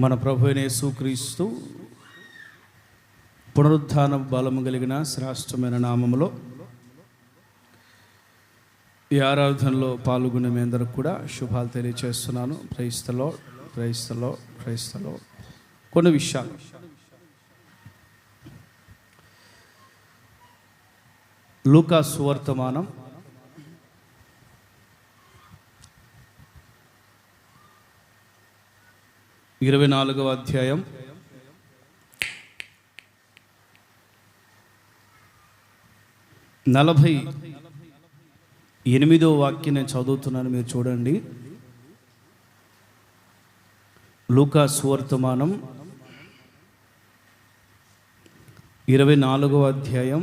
మన ప్రభు అయిన యేసుక్రీస్తు పునరుద్ధాన బలము కలిగిన శ్రేష్టమైన నామములో ఈ ఆరాధనలో పాల్గొనే మీ అందరికి కూడా శుభాలు తెలియజేస్తున్నాను. Praise the lord, praise the lord, praise the lord. కొన్ని విషయాలు లూకా సువర్తమానం 24వ అధ్యాయం 48వ వాక్యం నేను చదువుతున్నాను, మీరు చూడండి. లూకా సువర్తమానం 24వ అధ్యాయం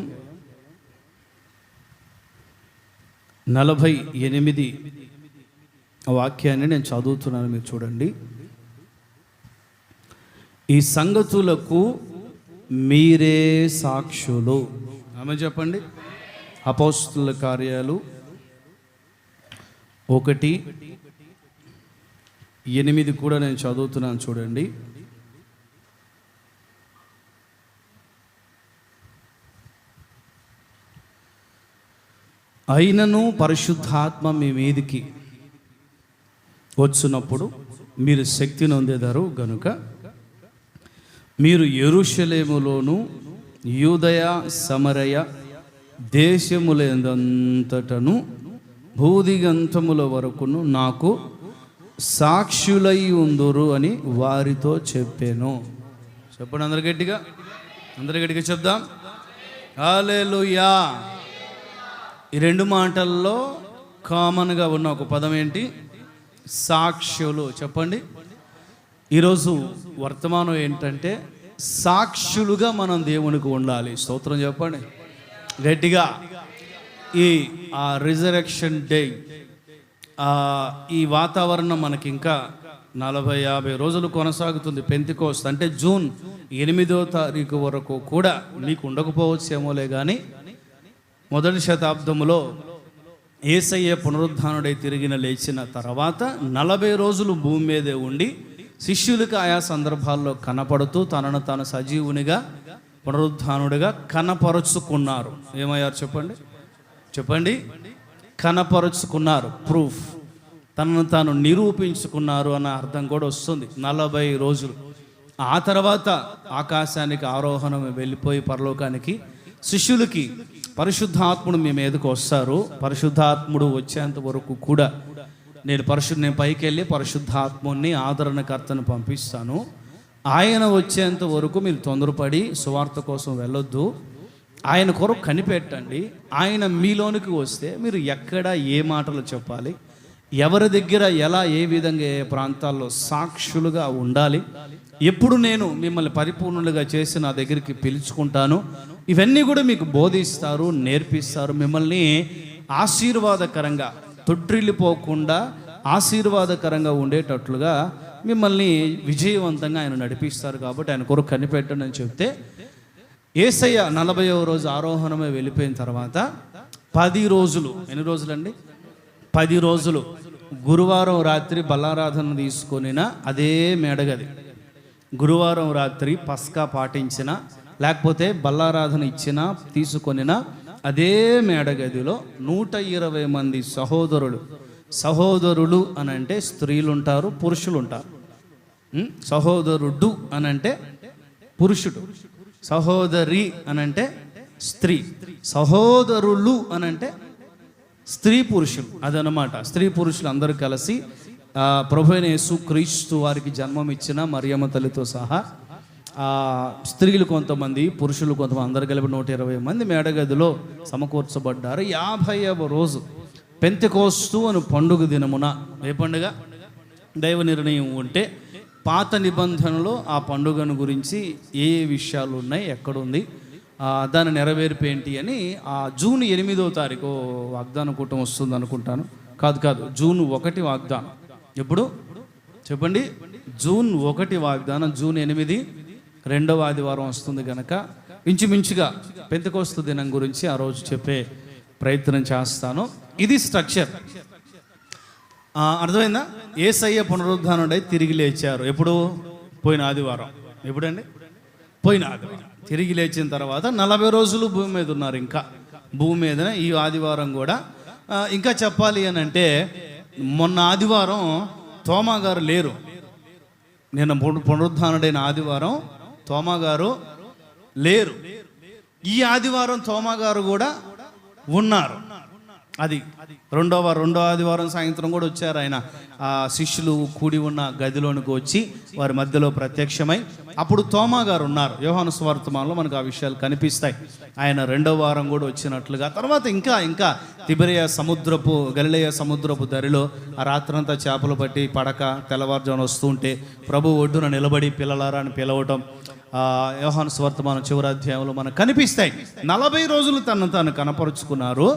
48 వాక్యాన్ని నేను చదువుతున్నాను, మీరు చూడండి. ఈ సంగతులకు మీరే సాక్షులు. ఆమె చెప్పండి. అపోస్తలుల కార్యాలు 1:8 కూడా నేను చదువుతున్నాను, చూడండి. అయినను పరిశుద్ధాత్మ మీ మీదికి వచ్చినప్పుడు మీరు శక్తి నొందెదరు గనుక మీరు యెరూషలేములోను యూదయ సమరయ దేశములంతటను భూదిగంతముల వరకును నాకు సాక్షులై ఉందురు అని వారితో చెప్పాను. చెప్పండి అందరు గట్టిగా, చెప్దాం. హల్లెలూయా. ఈ రెండు మాటల్లో కామన్గా ఉన్న ఒక పదం ఏంటి? సాక్షులు. చెప్పండి. ఈరోజు వర్తమానం ఏంటంటే సాక్షులుగా మనం దేవునికి ఉండాలి. స్తోత్రం చెప్పండి గట్టిగా. ఈ రిజరెక్షన్ డే, ఈ వాతావరణం మనకి ఇంకా 40-50 రోజులు కొనసాగుతుంది. పెంతెకోస్తు అంటే జూన్ 8వ తారీఖు వరకు కూడా మీకు ఉండకపోవచ్చేమోలే, కానీ మొదటి శతాబ్దంలో యేసయ్య పునరుద్ధానుడై తిరిగిన లేచిన తర్వాత 40 రోజులు భూమి మీదే ఉండి శిష్యులకు ఆయా సందర్భాల్లో కనపడుతూ తనను తాను సజీవునిగా పునరుద్ధానుడిగా కనపరుచుకున్నారు. ఏమయ్యారు చెప్పండి. కనపరుచుకున్నారు. ప్రూఫ్, తనను తాను నిరూపించుకున్నారు అన్న అర్థం కూడా వస్తుంది. 40 రోజులు. ఆ తర్వాత ఆకాశానికి ఆరోహణం వెళ్ళిపోయి పరలోకానికి శిష్యులకి పరిశుద్ధాత్ముడు మీ మీదకు వస్తారు. పరిశుద్ధాత్ముడు వచ్చేంత వరకు కూడా నేను పైకి వెళ్ళి పరిశుద్ధాత్ముని ఆదరణకర్తను పంపిస్తాను. ఆయన వచ్చేంత వరకు మీరు తొందరపడి సువార్త కోసం వెళ్ళొద్దు. ఆయన కొరకు కనిపెట్టండి. ఆయన మీలోనికి వస్తే మీరు ఎక్కడ ఏ మాటలు చెప్పాలి, ఎవరి దగ్గర ఎలా, ఏ విధంగా, ఏ ప్రాంతాల్లో సాక్షులుగా ఉండాలి, ఎప్పుడు నేను మిమ్మల్ని పరిపూర్ణులుగా చేసి నా దగ్గరికి పిలుచుకుంటాను, ఇవన్నీ కూడా మీకు బోధిస్తారు, నేర్పిస్తారు. మిమ్మల్ని ఆశీర్వాదకరంగా, తొట్టిల్లిపోకుండా ఆశీర్వాదకరంగా ఉండేటట్లుగా మిమ్మల్ని విజయవంతంగా ఆయన నడిపిస్తారు. కాబట్టి ఆయన కొరకు కనిపెట్టండి అని చెప్తే యేసయ్య 40వ రోజు ఆరోహణమే వెళ్ళిపోయిన తర్వాత 10 రోజులు, ఎన్ని రోజులండి? 10 రోజులు గురువారం రాత్రి బల్లారాధన తీసుకొనిన అదే మేడగది, గురువారం రాత్రి పస్కా పాటించిన, లేకపోతే బల్లారాధన ఇచ్చిన, తీసుకొనిన అదే మేడగదిలో 120 మంది సహోదరులు అని అంటే స్త్రీలు ఉంటారు, పురుషులు ఉంటారు. సహోదరుడు అని అంటే పురుషుడు, సహోదరి అని అంటే స్త్రీ, సహోదరులు అని అంటే స్త్రీ పురుషులు. అదనమాట. స్త్రీ పురుషులు అందరూ కలిసి ప్రభు అయిన యేసుక్రీస్తు వారికి జన్మం ఇచ్చిన మరియమ్మ తల్లితో సహా స్త్రీలు కొంతమంది, పురుషులు కొంతమంది, అందరు కలిపి 120 మంది మేడగదిలో సమకూర్చబడ్డారు. 50వ రోజు పెంతెకోస్తు అని పండుగ దినమున, ఏ పండుగ? దైవ నిర్ణయం ఉంటే పాత నిబంధనలో ఆ పండుగను గురించి ఏ విషయాలు ఉన్నాయి, ఎక్కడుంది, దాని నెరవేర్పు ఏంటి అని జూన్ 8వ తారీఖు వాగ్దాన కూటం వస్తుంది అనుకుంటాను. కాదు, జూన్ 1 వాగ్దానం. ఎప్పుడు చెప్పండి? జూన్ 1 వాగ్దానం. జూన్ 8 2వ ఆదివారం వస్తుంది కనుక ఇంచుమించుగా పెంతెకోస్తు దినం గురించి ఆ రోజు చెప్పే ప్రయత్నం చేస్తాను. ఇది స్ట్రక్చర్. అర్థమైందా? యేసయ్య పునరుద్ధానుడై తిరిగి లేచారు. ఎప్పుడు? పోయిన ఆదివారం. ఎప్పుడండి? పోయిన ఆదివారం. తిరిగి లేచిన తర్వాత 40 రోజులు భూమి మీద ఉన్నారు. ఇంకా భూమి మీదనే ఈ ఆదివారం కూడా. ఇంకా చెప్పాలి అని అంటే మొన్న ఆదివారం తోమా గారు లేరు. నిన్న పునరుద్ధానుడైన ఆదివారం తోమా గారు లేరు. ఈ ఆదివారం తోమా గారు కూడా ఉన్నారు. అది రెండో ఆదివారం సాయంత్రం కూడా వచ్చారు. ఆయన ఆ శిష్యులు కూడి ఉన్న గదిలోనికి వచ్చి వారి మధ్యలో ప్రత్యక్షమై అప్పుడు తోమా గారు ఉన్నారు. యోహాను సువార్తమానంలో మనకు ఆ విషయాలు కనిపిస్తాయి. ఆయన రెండో వారం కూడా వచ్చినట్లుగా. తర్వాత ఇంకా గలిలయ సముద్రపు దరిలో ఆ రాత్రంతా చేపలు పట్టి పడక తెల్లవారుజామున వస్తూ ఉంటే ప్రభు ఒడ్డున నిలబడి పిల్లలారా అని పిలవటం యోహాను సువార్తమానం చివరి అధ్యాయంలో మనకు కనిపిస్తాయి. 40 రోజులు తాను కనపరుచుకున్నారు.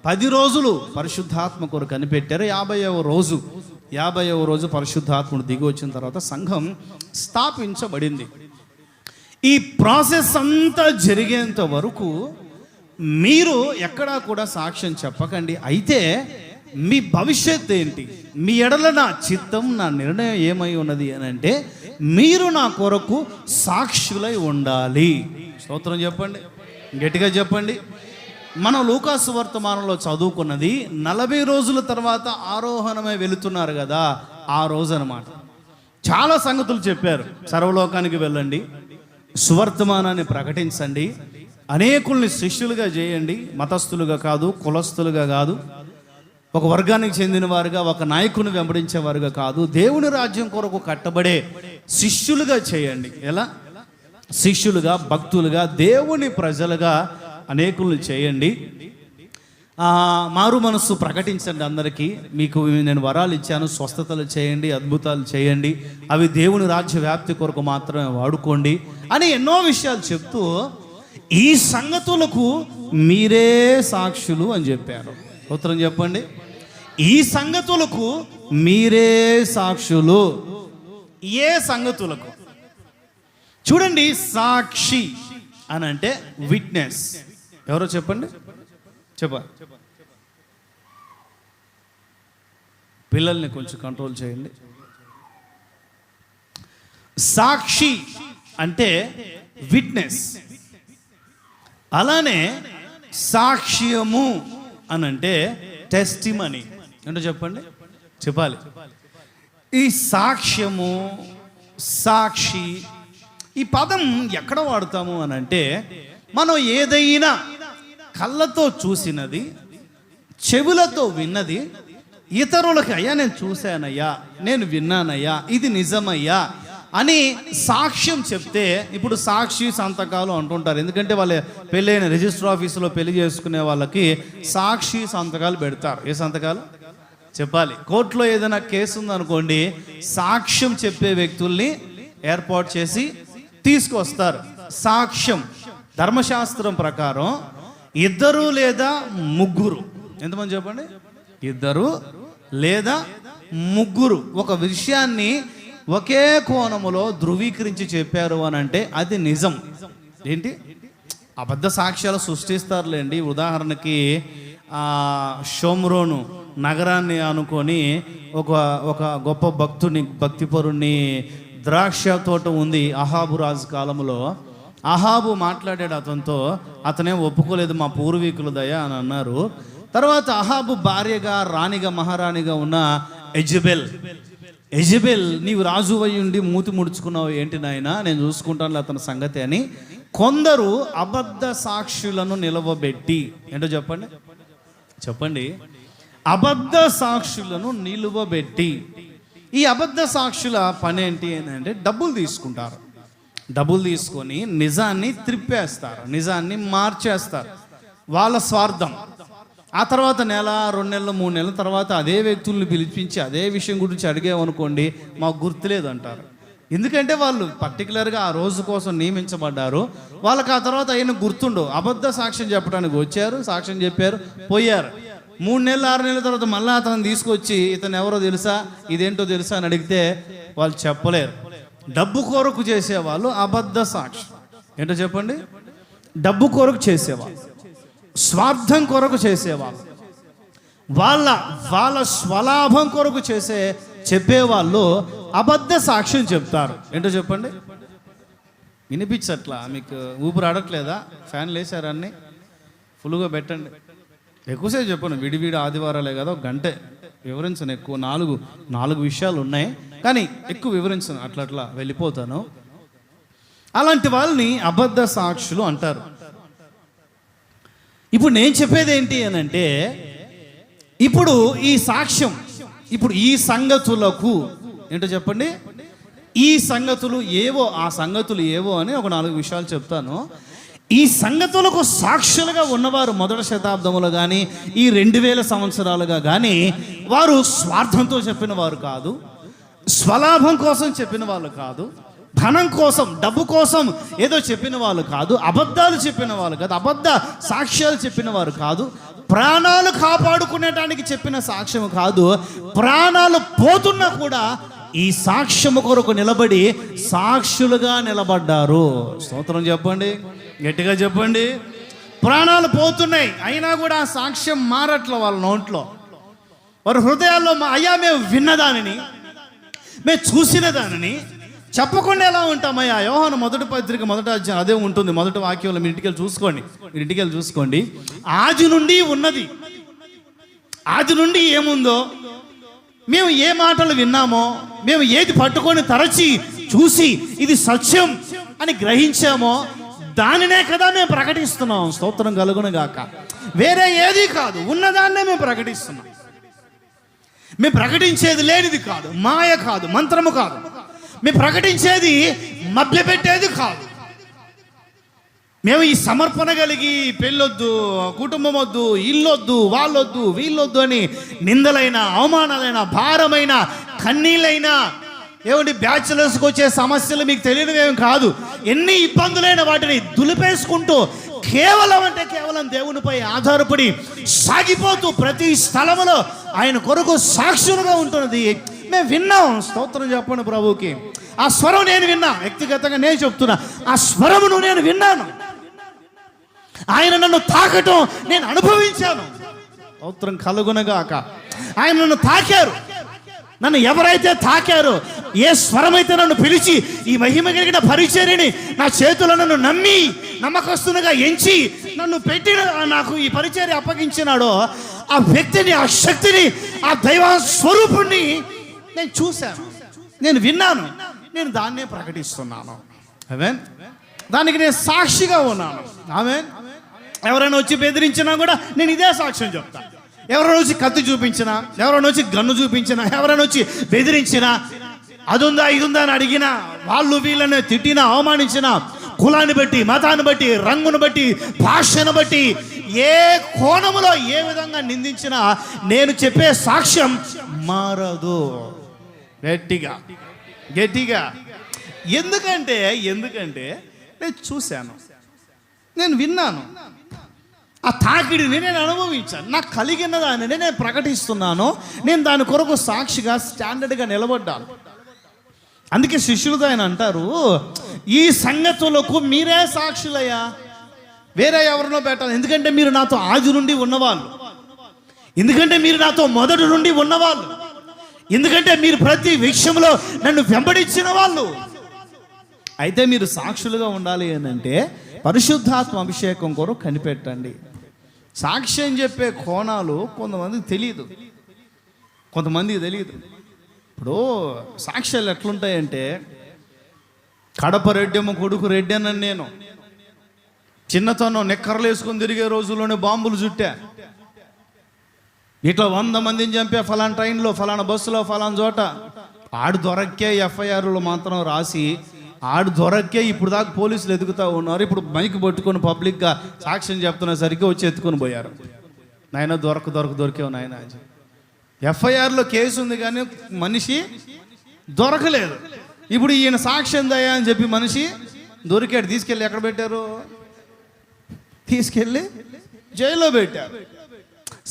10 రోజులు పరిశుద్ధాత్మ కొరకు కనిపెట్టారు. 50వ రోజు పరిశుద్ధాత్ముడు దిగి వచ్చిన తర్వాత సంఘం స్థాపించబడింది. ఈ ప్రాసెస్ అంతా జరిగేంత వరకు మీరు ఎక్కడా కూడా సాక్ష్యం చెప్పకండి. అయితే మీ భవిష్యత్ ఏంటి? మీ ఎడల నా చిత్తం, నా నిర్ణయం ఏమై ఉన్నది అని అంటే మీరు నా కొరకు సాక్షులై ఉండాలి. స్తోత్రం చెప్పండి, గట్టిగా చెప్పండి. మనం లూకాసు వర్తమానంలో చదువుకున్నది 40 రోజుల తర్వాత ఆరోహణమై వెళుతున్నారు కదా, ఆ రోజు అన్నమాట. చాలా సంగతులు చెప్పారు. సర్వలోకానికి వెళ్ళండి, సువర్తమానాన్ని ప్రకటించండి, అనేకుల్ని శిష్యులుగా చేయండి, మతస్థులుగా కాదు, కులస్థులుగా కాదు, ఒక వర్గానికి చెందిన వారుగా, ఒక నాయకుని వెంబడించేవారుగా కాదు, దేవుని రాజ్యం కొరకు కట్టబడే శిష్యులుగా చేయండి. ఎలా? శిష్యులుగా, భక్తులుగా, దేవుని ప్రజలుగా అనేకులను చేయండి. మారు మనస్సు ప్రకటించండి. అందరికీ మీకు నేను వరాలు ఇచ్చాను, స్వస్థతలు చేయండి, అద్భుతాలు చేయండి, అవి దేవుని రాజ్య వ్యాప్తి కొరకు మాత్రమే వాడుకోండి అని ఎన్నో విషయాలు చెప్తూ ఈ సంగతులకు మీరే సాక్షులు అని చెప్పారు. ఉత్తరం చెప్పండి. ఈ సంగతులకు మీరే సాక్షులు. ఏ సంగతులకు? చూడండి, సాక్షి అని అంటే విట్నెస్. ఎవరో చెప్పండి, చెప్పాలి. పిల్లల్ని కొంచెం కంట్రోల్ చేయండి. సాక్షి అంటే విట్నెస్. అలానే సాక్ష్యము అని అంటే టెస్టిమనీ. ఏంటో చెప్పండి, చెప్పాలి. ఈ సాక్ష్యము, సాక్షి, ఈ పదం ఎక్కడ వాడతాము అని అంటే మనం ఏదైనా కళ్ళతో చూసినది, చెవులతో విన్నది ఇతరులకి, అయ్యా నేను చూశానయ్యా, నేను విన్నానయ్యా, ఇది నిజమయ్యా అని సాక్ష్యం చెప్తే, ఇప్పుడు సాక్షి సంతకాలు అంటుంటారు. ఎందుకంటే వాళ్ళ పెళ్ళైన రిజిస్టర్ ఆఫీసులో పెళ్లి చేసుకునే వాళ్ళకి సాక్షి సంతకాలు పెడతారు. ఏ సంతకాలు చెప్పాలి? కోర్టులో ఏదైనా కేసు ఉందనుకోండి, సాక్ష్యం చెప్పే వ్యక్తుల్ని ఏర్పాటు చేసి తీసుకొస్తారు. సాక్ష్యం ధర్మశాస్త్రం ప్రకారం 2 లేదా 3, ఎంతమంది చెప్పండి? 2 లేదా 3 ఒక విషయాన్ని ఒకే కోణములో ధృవీకరించి చెప్పారు అని అంటే అది నిజం. ఏంటి? అబద్ధ సాక్ష్యాలు సృష్టిస్తారులేండి. ఉదాహరణకి షోమ్రోను నగరాన్ని అనుకొని ఒక గొప్ప భక్తిపరుణ్ణి, ద్రాక్ష తోట ఉంది అహాబు రాజు కాలంలో. అహాబు మాట్లాడాడు అతనితో, అతనేం ఒప్పుకోలేదు, మా పూర్వీకుల దయ అని అన్నారు. తర్వాత అహాబు భార్యగా, రాణిగా, మహారాణిగా ఉన్న ఎజబెల్, నీవు రాజు అయి ఉండి మూతి ముడుచుకున్నావు ఏంటి నాయనా, నేను చూసుకుంటాను అతని సంగతి అని కొందరు అబద్ధ సాక్షులను నిలవబెట్టి, ఏంటో చెప్పండి, అబద్ధ సాక్షులను నిలువబెట్టి, ఈ అబద్ధ సాక్షుల పని ఏంటి అంటే డబ్బులు తీసుకుంటారు. డబ్బులు తీసుకొని నిజాన్ని త్రిప్పేస్తారు, నిజాన్ని మార్చేస్తారు, వాళ్ళ స్వార్థం. ఆ తర్వాత 1 నెల, 2 నెలలు, 3 నెలల తర్వాత అదే వ్యక్తుల్ని పిలిపించి అదే విషయం గురించి అడిగామనుకోండి, మాకు గుర్తులేదు అంటారు. ఎందుకంటే వాళ్ళు పర్టికులర్గా ఆ రోజు కోసం నియమించబడ్డారు. వాళ్ళకి ఆ తర్వాత అయిన గుర్తుండవు. అబద్ధ సాక్ష్యం చెప్పడానికి వచ్చారు, సాక్ష్యం చెప్పారు, పోయారు. 3 నెలలు, 6 నెలల తర్వాత మళ్ళీ అతను తీసుకొచ్చి ఇతను ఎవరో తెలుసా, ఇదేంటో తెలుసా అని అడిగితే వాళ్ళు చెప్పలేరు. డబ్బు కొరకు చేసేవాళ్ళు అబద్ధ సాక్షి. ఏంటో చెప్పండి? డబ్బు కొరకు చేసేవాళ్ళు, స్వార్థం కొరకు చేసేవాళ్ళు, వాళ్ళ స్వలాభం కొరకు చెప్పేవాళ్ళు అబద్ధ సాక్ష్యం చెప్తారు. ఏంటో చెప్పండి. వినిపించట్లా మీకు? ఊపిరి ఆడట్లేదా? ఫ్యాన్లు వేసారు అన్నీ ఫుల్గా పెట్టండి. ఎక్కువసేపు చెప్పండి. విడివిడి ఆదివారాలే కదా, ఒక గంటే వివరించను. ఎక్కువ నాలుగు విషయాలు ఉన్నాయి కానీ ఎక్కువ వివరించను. అట్లా వెళ్ళిపోతాను. అలాంటి వాళ్ళని అబద్ధ సాక్షులు అంటారు. ఇప్పుడు నేను చెప్పేది ఏంటి అని అంటే, ఇప్పుడు ఈ సాక్ష్యం, ఇప్పుడు ఈ సంగతులకు ఏంటో చెప్పండి. ఈ సంగతులు ఏవో, ఆ సంగతులు ఏవో అని ఒక 4 విషయాలు చెప్తాను. ఈ సంగతులకు సాక్షులుగా ఉన్నవారు మొదటి శతాబ్దంలో కానీ ఈ 2000 సంవత్సరాలుగా కానీ వారు స్వార్థంతో చెప్పిన వారు కాదు, స్వలాభం కోసం చెప్పిన వాళ్ళు కాదు, ధనం కోసం, డబ్బు కోసం ఏదో చెప్పిన వాళ్ళు కాదు, అబద్ధాలు చెప్పిన వాళ్ళు కాదు, అబద్ధ సాక్ష్యాలు చెప్పిన వారు కాదు, ప్రాణాలు కాపాడుకునేటానికి చెప్పిన సాక్ష్యం కాదు. ప్రాణాలు పోతున్నా కూడా ఈ సాక్ష్యము కొరకు నిలబడి సాక్షులుగా నిలబడ్డారు. స్తోత్రం చెప్పండి, గట్టిగా చెప్పండి. ప్రాణాలు పోతున్నాయి అయినా కూడా ఆ సాక్ష్యం మారట్ల వాళ్ళ నోట్లో. వారి హృదయాల్లో అయ్యా మేము విన్నదానిని, మేము చూసిన దానిని చెప్పకుండా ఎలా ఉంటామయ్యా? యోహాను మొదటి పత్రిక 1వ అధ్యాయం అదే ఉంటుంది. మొదటి వాక్యంలో మీరు ఇంటికి వెళ్ళి చూసుకోండి. ఆది నుండి ఉన్నది, ఆది నుండి ఏముందో, మేము ఏ మాటలు విన్నామో, మేము ఏది పట్టుకొని తరచి చూసి ఇది సత్యం అని గ్రహించామో దానినే కదా మేము ప్రకటిస్తున్నాం. స్తోత్రం కలుగును గాక. వేరే ఏది కాదు, ఉన్నదాన్నే మేము ప్రకటిస్తున్నాం. మేము ప్రకటించేది లేనిది కాదు, మాయ కాదు, మంత్రము కాదు. మేము ప్రకటించేది మభ్యపెట్టేది కాదు. మేము ఈ సమర్పణ కలిగి పెళ్ళొద్దు, కుటుంబం వద్దు, ఇల్లొద్దు, వాళ్ళొద్దు, వీళ్ళొద్దు అని నిందలైన, అవమానాలైన, భారమైన, కన్నీళ్ళైనా, ఏమంటే బ్యాచులర్స్కి వచ్చే సమస్యలు మీకు తెలియనివేం కాదు. ఎన్ని ఇబ్బందులైన వాటిని దులిపేసుకుంటూ కేవలం దేవునిపై ఆధారపడి సాగిపోతూ ప్రతి స్థలములో ఆయన కొరకు సాక్షులుగా ఉంటున్నది మేము విన్నాం. స్తోత్రం చెప్పండి ప్రభువుకి. ఆ స్వరం నేను విన్నా, వ్యక్తిగతంగా నేను చెప్తున్నా. ఆ స్వరమును నేను విన్నాను. ఆయన నన్ను తాకటం నేను అనుభవించాను. స్తోత్రం కలుగునగాక. ఆయన నన్ను తాకారు. నన్ను ఎవరైతే తాకారో, ఏ స్వరమైతే నన్ను పిలిచి ఈ మహిమ కలిగిన పరిచర్యని నా చేతుల్లో నన్ను నమ్మి నమ్మకస్తునిగా ఎంచి నన్ను పెట్టిన, నాకు ఈ పరిచర్య అప్పగించినాడో ఆ వ్యక్తిని, ఆ శక్తిని, ఆ దైవ స్వరూపుణ్ణి నేను చూశాను, నేను విన్నాను, నేను దాన్నే ప్రకటిస్తున్నాను. ఆమేన్. దానికి నేను సాక్షిగా ఉన్నాను. ఆమేన్. ఎవరైనా వచ్చి బెదిరించినా కూడా నేను ఇదే సాక్ష్యం చెప్తాను. ఎవరైనా వచ్చి కత్తి చూపించినా, ఎవరైనా వచ్చి గన్ను చూపించినా, ఎవరైనా వచ్చి బెదిరించినా, అదుందా ఇదుందా అని అడిగినా, వాళ్ళు వీళ్ళని తిట్టినా, అవమానించినా, కులాన్ని బట్టి, మతాన్ని బట్టి, రంగును బట్టి, భాషను బట్టి, ఏ కోణములో ఏ విధంగా నిందించినా నేను చెప్పే సాక్ష్యం మారదు. గట్టిగా ఎందుకంటే నేను చూశాను, నేను విన్నాను, ఆ తాకిడిని నేను అనుభవించాను, నాకు కలిగిన దానిని నేను ప్రకటిస్తున్నాను. నేను దాని కొరకు సాక్షిగా స్టాండర్డ్గా నిలబడ్డాను. అందుకే శిష్యులతో ఆయన అంటారు, ఈ సంగతులకు మీరే సాక్షులయ్యా, వేరే ఎవరినో పెట్టాలి. ఎందుకంటే మీరు నాతో ఆది నుండి ఉన్నవాళ్ళు, ఎందుకంటే మీరు నాతో మొదటి నుండి ఉన్నవాళ్ళు, ఎందుకంటే మీరు ప్రతి విషయంలో నన్ను వెంబడించిన వాళ్ళు. అయితే మీరు సాక్షులుగా ఉండాలి అని అంటే పరిశుద్ధాత్మ అభిషేకం కొరకు కనిపెట్టండి. సాక్ష్యం చెప్పే కోణాలు కొంతమందికి తెలియదు. ఇప్పుడు సాక్ష్యాలు ఎట్లుంటాయంటే, కడప రెడ్డమ్మ కొడుకు రెడ్డి అన్నాను నేను. చిన్నతనం నిక్కర్లు వేసుకొని తిరిగే రోజుల్లోనే బాంబులు చుట్టా. ఇట్లా 100 మందిని చంపా, ఫలానా ట్రైన్లో, ఫలానా బస్సులో, ఫలానా చోట. ఆడు దొరక్కే ఎఫ్ఐఆర్లు మాత్రం రాసి, ఆడు దొరక్కే ఇప్పుడు దాకా పోలీసులు ఎదుగుతూ ఉన్నారు. ఇప్పుడు మైక్ పట్టుకొని పబ్లిక్గా సాక్ష్యం చెప్తున్న సరికి వచ్చి ఎత్తుకొని పోయారు. నాయన దొరికేవు నాయన. ఎఫ్ఐఆర్లో కేసు ఉంది కానీ మనిషి దొరకలేదు. ఇప్పుడు ఈయన సాక్ష్యం దయా అని చెప్పి మనిషి దొరికాడు. తీసుకెళ్ళి ఎక్కడ పెట్టారు? తీసుకెళ్ళి జైల్లో పెట్టారు.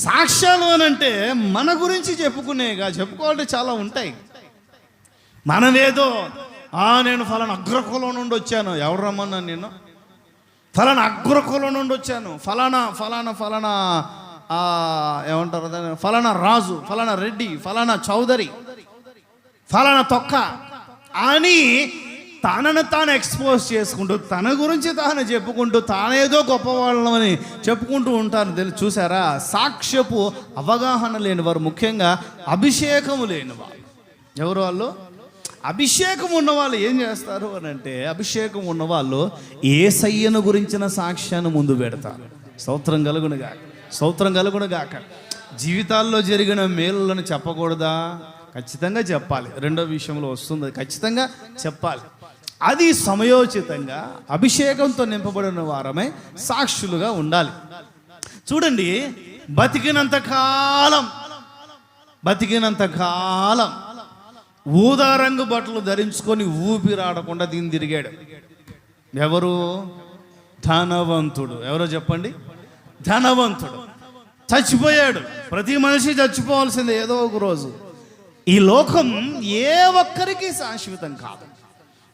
సాక్ష్యాలు అని అంటే మన గురించి చెప్పుకోవాలంటే చాలా ఉంటాయి. మనమేదో నేను ఫలానా అగ్రకులం నుండి వచ్చాను, ఎవరు రమ్మన్నాను నేను, ఫలానా అగ్రకులం నుండి వచ్చాను, ఫలానా ఏమంటారు, ఫలానా రాజు, ఫలానా రెడ్డి, ఫలానా చౌదరి, ఫలానా తొక్క అని తనను తాను ఎక్స్పోజ్ చేసుకుంటూ తన గురించి తాను చెప్పుకుంటూ తానేదో గొప్పవాళ్ళని చెప్పుకుంటూ ఉంటారు. చూసారా, సాక్ష్యపు అవగాహన లేని వారు, ముఖ్యంగా అభిషేకము లేని వారు. ఎవరు వాళ్ళు? అభిషేకం ఉన్నవాళ్ళు ఏం చేస్తారు అని అంటే, అభిషేకం ఉన్నవాళ్ళు యేసయ్యను గురించిన సాక్ష్యాన్ని ముందు పెడతారు. స్తోత్రం కలుగునుగాక, స్తోత్రం కలుగునుగాక. జీవితాల్లో జరిగిన మేలులను చెప్పకూడదా? ఖచ్చితంగా చెప్పాలి. రెండో విషయంలో వస్తుంది, ఖచ్చితంగా చెప్పాలి. అది సమయోచితంగా అభిషేకంతో నింపబడిన వారమే సాక్షులుగా ఉండాలి. చూడండి, బతికినంత కాలం ఊదా రంగు బట్టలు ధరించుకొని ఊపిరాడకుండా దీన్ని తిరిగాడు. ఎవరు? ధనవంతుడు. ఎవరో చెప్పండి? ధనవంతుడు చచ్చిపోయాడు. ప్రతి మనిషి చచ్చిపోవాల్సిందే ఏదో ఒక రోజు. ఈ లోకం ఏ ఒక్కరికి శాశ్వతం కాదు.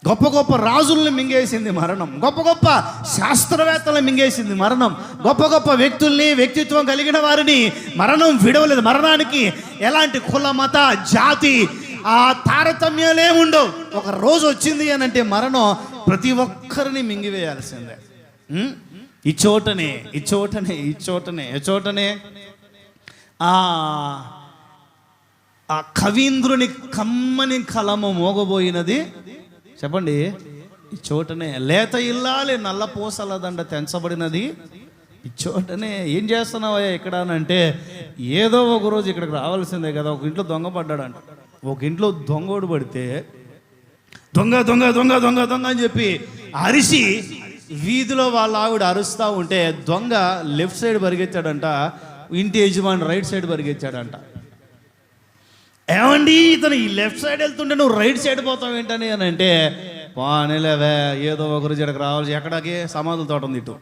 గొప్ప గొప్ప రాజుల్ని మింగేసింది మరణం, గొప్ప గొప్ప శాస్త్రవేత్తలను మింగేసింది మరణం, గొప్ప గొప్ప వ్యక్తుల్ని, వ్యక్తిత్వం కలిగిన వారిని మరణం విడవలేదు. మరణానికి ఎలాంటి కుల, మత, జాతి ఆ తారతమ్యాలే ఉండవు. ఒక రోజు వచ్చింది అని అంటే మరణం ప్రతి ఒక్కరిని మింగివేయాల్సిందే. ఈ చోటనే ఆ కవీంద్రుని కమ్మని కలము మోగబోయినది. చెప్పండి, ఈ చోటనే లేత ఇల్లాలి నల్ల పూసల దండ తెంచబడినది. ఈ చోటనే. ఏం చేస్తున్నావా ఇక్కడ అంటే, ఏదో ఒక రోజు ఇక్కడికి రావాల్సిందే కదా. ఒక ఇంట్లో దొంగ పడ్డాడంట. ఒక ఇంట్లో దొంగోడు పడితే దొంగ దొంగ దొంగ దొంగ దొంగ అని చెప్పి అరిసి వీధిలో వాళ్ళ ఆవిడ అరుస్తూ ఉంటే దొంగ లెఫ్ట్ సైడ్ పరిగెత్తాడంట, ఇంటి యజమాని రైట్ సైడ్ పరిగెత్తాడంట. ఏమండి, ఇతను ఈ లెఫ్ట్ సైడ్ వెళ్తుంటే నువ్వు రైట్ సైడ్ పోతావు ఏంటని అని అంటే, పోనేలేవే ఏదో ఒకరు జడకు రావాలి. ఎక్కడికి? సమాధుల తోట ఉంది, ఇటు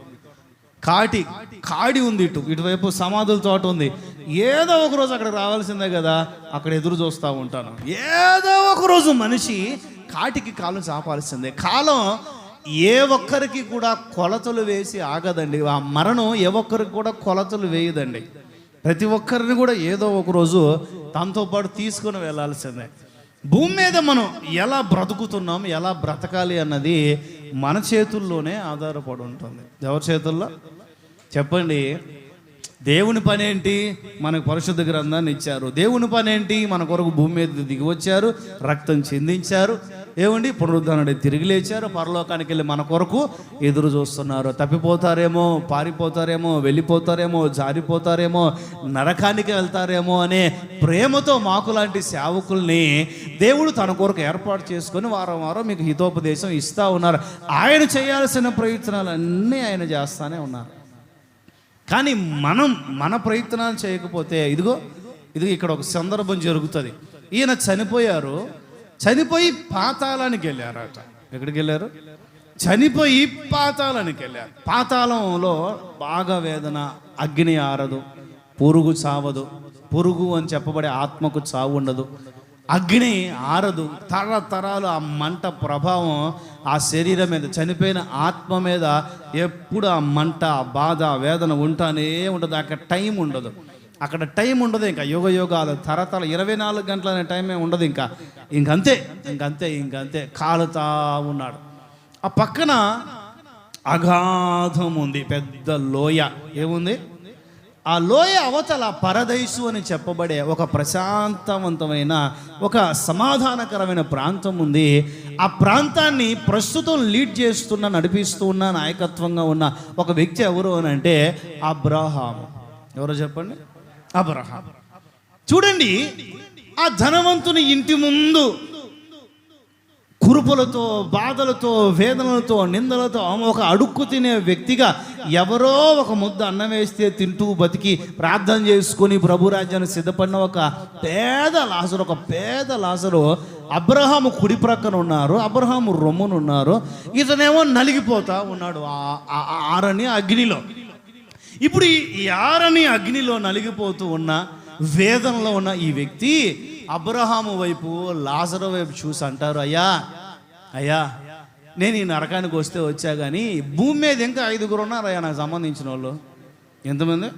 కాడి ఉంది, ఇటువైపు సమాధుల తోట ఉంది. ఏదో ఒక రోజు అక్కడికి రావాల్సిందే కదా, అక్కడ ఎదురు చూస్తూ ఉంటాను. ఏదో ఒక రోజు మనిషి కాటికి కాలు చాపాల్సిందే. కాలం ఏ ఒక్కరికి కూడా కొలతలు వేసి ఆగదండి. ఆ మరణం ఏ ఒక్కరికి కూడా కొలతలు వేయదండి. ప్రతి ఒక్కరిని కూడా ఏదో ఒక రోజు తనతో పాటు తీసుకుని వెళ్ళాల్సిందే. భూమి మీద మనం ఎలా బ్రతుకుతున్నాం, ఎలా బ్రతకాలి అన్నది మన చేతుల్లోనే ఆధారపడి ఉంటుంది. ఎవరి చేతుల్లో? చెప్పండి. దేవుని పని ఏంటి? మనకు పరిశుద్ధ గ్రంథాన్ని ఇచ్చారు. దేవుని పని ఏంటి? మన కొరకు భూమి మీద దిగి వచ్చారు, రక్తం చిందించారు, ఏమండి పునరుద్ధరణ తిరిగి లేచారు, పరలోకానికి వెళ్ళి మన కొరకు ఎదురు చూస్తున్నారు. తప్పిపోతారేమో, పారిపోతారేమో, వెళ్ళిపోతారేమో, జారిపోతారేమో, నరకానికి వెళ్తారేమో అనే ప్రేమతో మాకు లాంటి సేవకుల్ని దేవుడు తన కొరకు ఏర్పాటు చేసుకొని వారం వారం మీకు హితోపదేశం ఇస్తూ ఉన్నారు. ఆయన చేయాల్సిన ప్రయత్నాలన్నీ ఆయన చేస్తూనే ఉన్నారు. కానీ మనం మన ప్రయత్నాలు చేయకపోతే ఇదిగో ఇక్కడ ఒక సందర్భం జరుగుతుంది. ఈయన చనిపోయి పాతాళానికి వెళ్ళారట. ఎక్కడికి వెళ్ళారు? చనిపోయి పాతాళానికి వెళ్ళారు. పాతాళంలో బాగా వేదన, అగ్ని ఆరదు, పురుగు చావదు. పురుగు అని చెప్పబడే ఆత్మకు చావు ఉండదు, అగ్ని ఆరదు. తరతరాలు ఆ మంట ప్రభావం ఆ శరీరం మీద, చనిపోయిన ఆత్మ మీద ఎప్పుడు ఆ మంట, బాధ, వేదన ఉంటానే ఉంటుంది. అక్కడ టైం ఉండదు, ఇంకా యుగాలు, తరతరాలు 24 గంటల అనే టైమే ఉండదు. ఇంకంతే కాలుతా ఉన్నాడు. ఆ పక్కన అగాధం ఉంది, పెద్ద లోయ. ఏముంది? ఆ లోయ అవతల పరదైసు అని చెప్పబడే ఒక ప్రశాంతవంతమైన, ఒక సమాధానకరమైన ప్రాంతం ఉంది. ఆ ప్రాంతాన్ని ప్రస్తుతం లీడ్ చేస్తున్న, నడిపిస్తూ ఉన్న, నాయకత్వంగా ఉన్న ఒక వ్యక్తి ఎవరు అని అంటే అబ్రహాము. ఎవరో చెప్పండి? అబ్రహాం. చూడండి, ఆ ధనవంతుని ఇంటి ముందు కురుపులతో, బాధలతో, వేదనలతో, నిందలతో ఒక అడుక్కు తినే వ్యక్తిగా, ఎవరో ఒక ముద్ద అన్నం వేస్తే తింటూ బతికి ప్రార్థన చేసుకొని ప్రభు రాజ్యాన్ని సిద్ధపడిన ఒక పేద లాజరు అబ్రహాము కుడి ప్రక్కన ఉన్నారు, అబ్రహాము రొమ్మును ఉన్నారు. ఇతనేమో నలిగిపోతా ఉన్నాడు ఆరని అగ్నిలో. ఇప్పుడు ఈ ఆరని అగ్నిలో నలిగిపోతూ ఉన్న, వేదనలో ఉన్న ఈ వ్యక్తి అబ్రహాము వైపు, లాజరు వైపు చూసి అంటారు, అయ్యా నేను ఈ నరకానికి వచ్చా కానీ భూమి మీద ఇంకా 5 ఉన్నారయ్యా నాకు సంబంధించిన వాళ్ళు. ఎంతమంది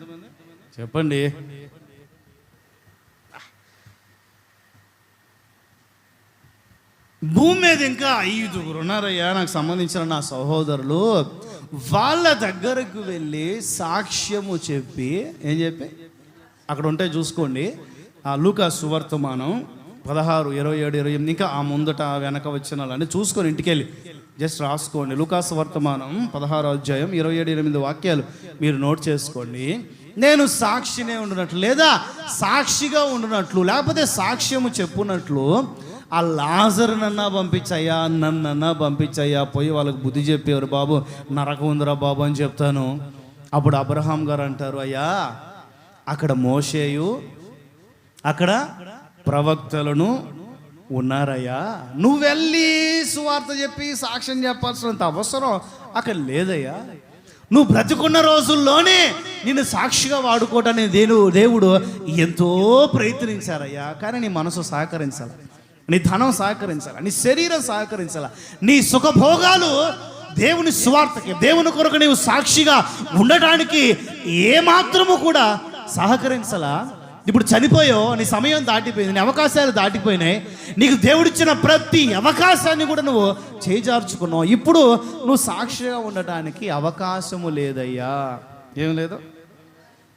చెప్పండి? భూమి మీద ఇంకా 5 ఉన్నారయ్యా నాకు సంబంధించిన నా సహోదరులు. వాళ్ళ దగ్గరకు వెళ్ళి సాక్ష్యము చెప్పి ఏం చెప్పి అక్కడ ఉంటే చూసుకోండి. ఆ లూకా సువర్తమానం 16, 27, 28 ఇంకా ఆ ముందట వెనక వచ్చినాలని చూసుకొని ఇంటికి వెళ్ళి జస్ట్ రాసుకోండి. లూకా సువర్తమానం 16వ అధ్యాయం 27, 28 వాక్యాలు మీరు నోట్ చేసుకోండి. నేను సాక్షినే ఉండునట్లు లేదా సాక్షిగా ఉండునట్లు లేకపోతే సాక్ష్యము చెప్పునట్లు ఆ లాజరునన్నా పంపించయ్యా, నన్నన్నా పంపించయ్యా, పోయి వాళ్ళకి బుద్ధి చెప్పేవారు. బాబు నరకం ఉందిరా బాబు అని చెప్తాను. అప్పుడు అబ్రహాం గారు అంటారు, అయ్యా అక్కడ మోషేయు అక్కడ ప్రవక్తలను ఉన్నారయ్యా, నువ్వు వెళ్ళి సువార్త చెప్పి సాక్ష్యం చెప్పాల్సినంత అవసరం అక్కడ లేదయ్యా. నువ్వు బ్రతికున్న రోజుల్లోనే నిన్ను సాక్షిగా వాడుకోవటానికి దేవుడు ఎంతో ప్రయత్నించారయ్యా. కానీ నీ మనసు సహకరించాలి, నీ ధనం సహకరించాలి, నీ శరీరం సహకరించాలి, నీ సుఖభోగాలు దేవుని సువార్తకి దేవుని కొరకు నీవు సాక్షిగా ఉండటానికి ఏమాత్రము కూడా సహకరించాలా. ఇప్పుడు చనిపోయావు, నీ సమయం దాటిపోయింది, నీ అవకాశాలు దాటిపోయినాయి, నీకు దేవుడిచ్చిన ప్రతి అవకాశాన్ని కూడా నువ్వు చేజార్చుకున్నావు. ఇప్పుడు నువ్వు సాక్షిగా ఉండటానికి అవకాశము లేదయ్యా. ఏం లేదు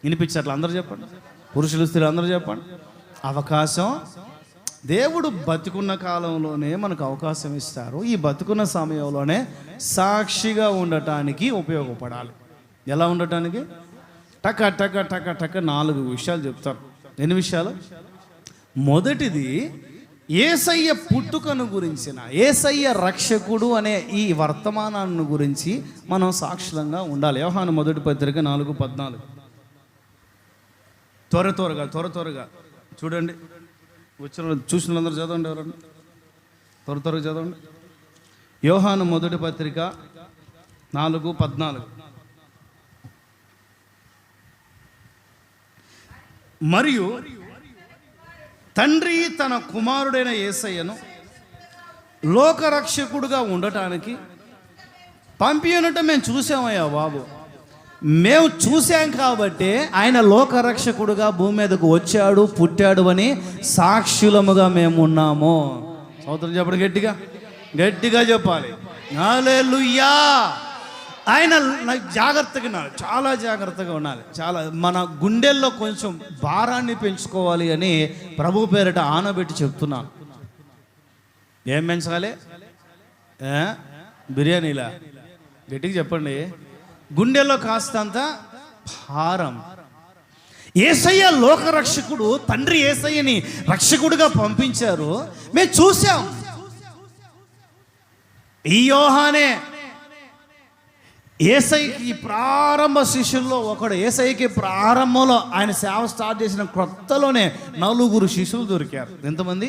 వినిపించట్లా? అందరూ చెప్పండి, పురుషులు స్త్రీలు అందరూ చెప్పండి. అవకాశం దేవుడు బతుకున్న కాలంలోనే మనకు అవకాశం ఇస్తారు. ఈ బతుకున్న సమయంలోనే సాక్షిగా ఉండటానికి ఉపయోగపడాలి. ఎలా ఉండటానికి? టక టక టక టక 4 విషయాలు చెప్తాను. ఎన్ని విషయాలు? మొదటిది యేసయ్య పుట్టుకను గురించిన, యేసయ్య రక్షకుడు అనే ఈ వర్తమానాన్ని గురించి మనం సాక్షులంగా ఉండాలి. యోహాను మొదటి పత్రిక 4:14. త్వరగా చూడండి. వచ్చిన చూసిన వాళ్ళందరూ చదవండి. ఎవరన్నా త్వరగా చదవండి. యోహాను మొదటి పత్రిక 4:14. మరియు తండ్రి తన కుమారుడైన యేసయ్యను లోకరక్షకుడుగా ఉండటానికి పంపి ఉండటం మేము చూసామయ్యా బాబు. మేము చూసాం కాబట్టి ఆయన లోకరక్షకుడుగా భూమి మీదకు వచ్చాడు, పుట్టాడు అని సాక్షులముగా మేము ఉన్నాము. సోదరులు చెప్పండి, గట్టిగా చెప్పాలి. హల్లెలూయా. ఆయన జాగ్రత్తగా ఉండాలి, చాలా జాగ్రత్తగా ఉండాలి. చాలా మన గుండెల్లో కొంచెం భారాన్ని పెంచుకోవాలి అని ప్రభు పేరిట ఆనబెట్టి చెప్తున్నాను. ఏం పెంచాలి? బిర్యానీలా? గట్టిగా చెప్పండి. గుండెల్లో కాస్తంత భారం. యేసయ్య లోకరక్షకుడు, తండ్రి యేసయ్యని రక్షకుడుగా పంపించారు, మేము చూసాం. ఈ యోహానే యేసయ్యకి ప్రారంభ శిష్యుల్లో ఒకడు. యేసయ్యకి ప్రారంభంలో ఆయన సేవ స్టార్ట్ చేసిన కొత్తలోనే 4 శిష్యులు దొరికారు. ఎంతమంది?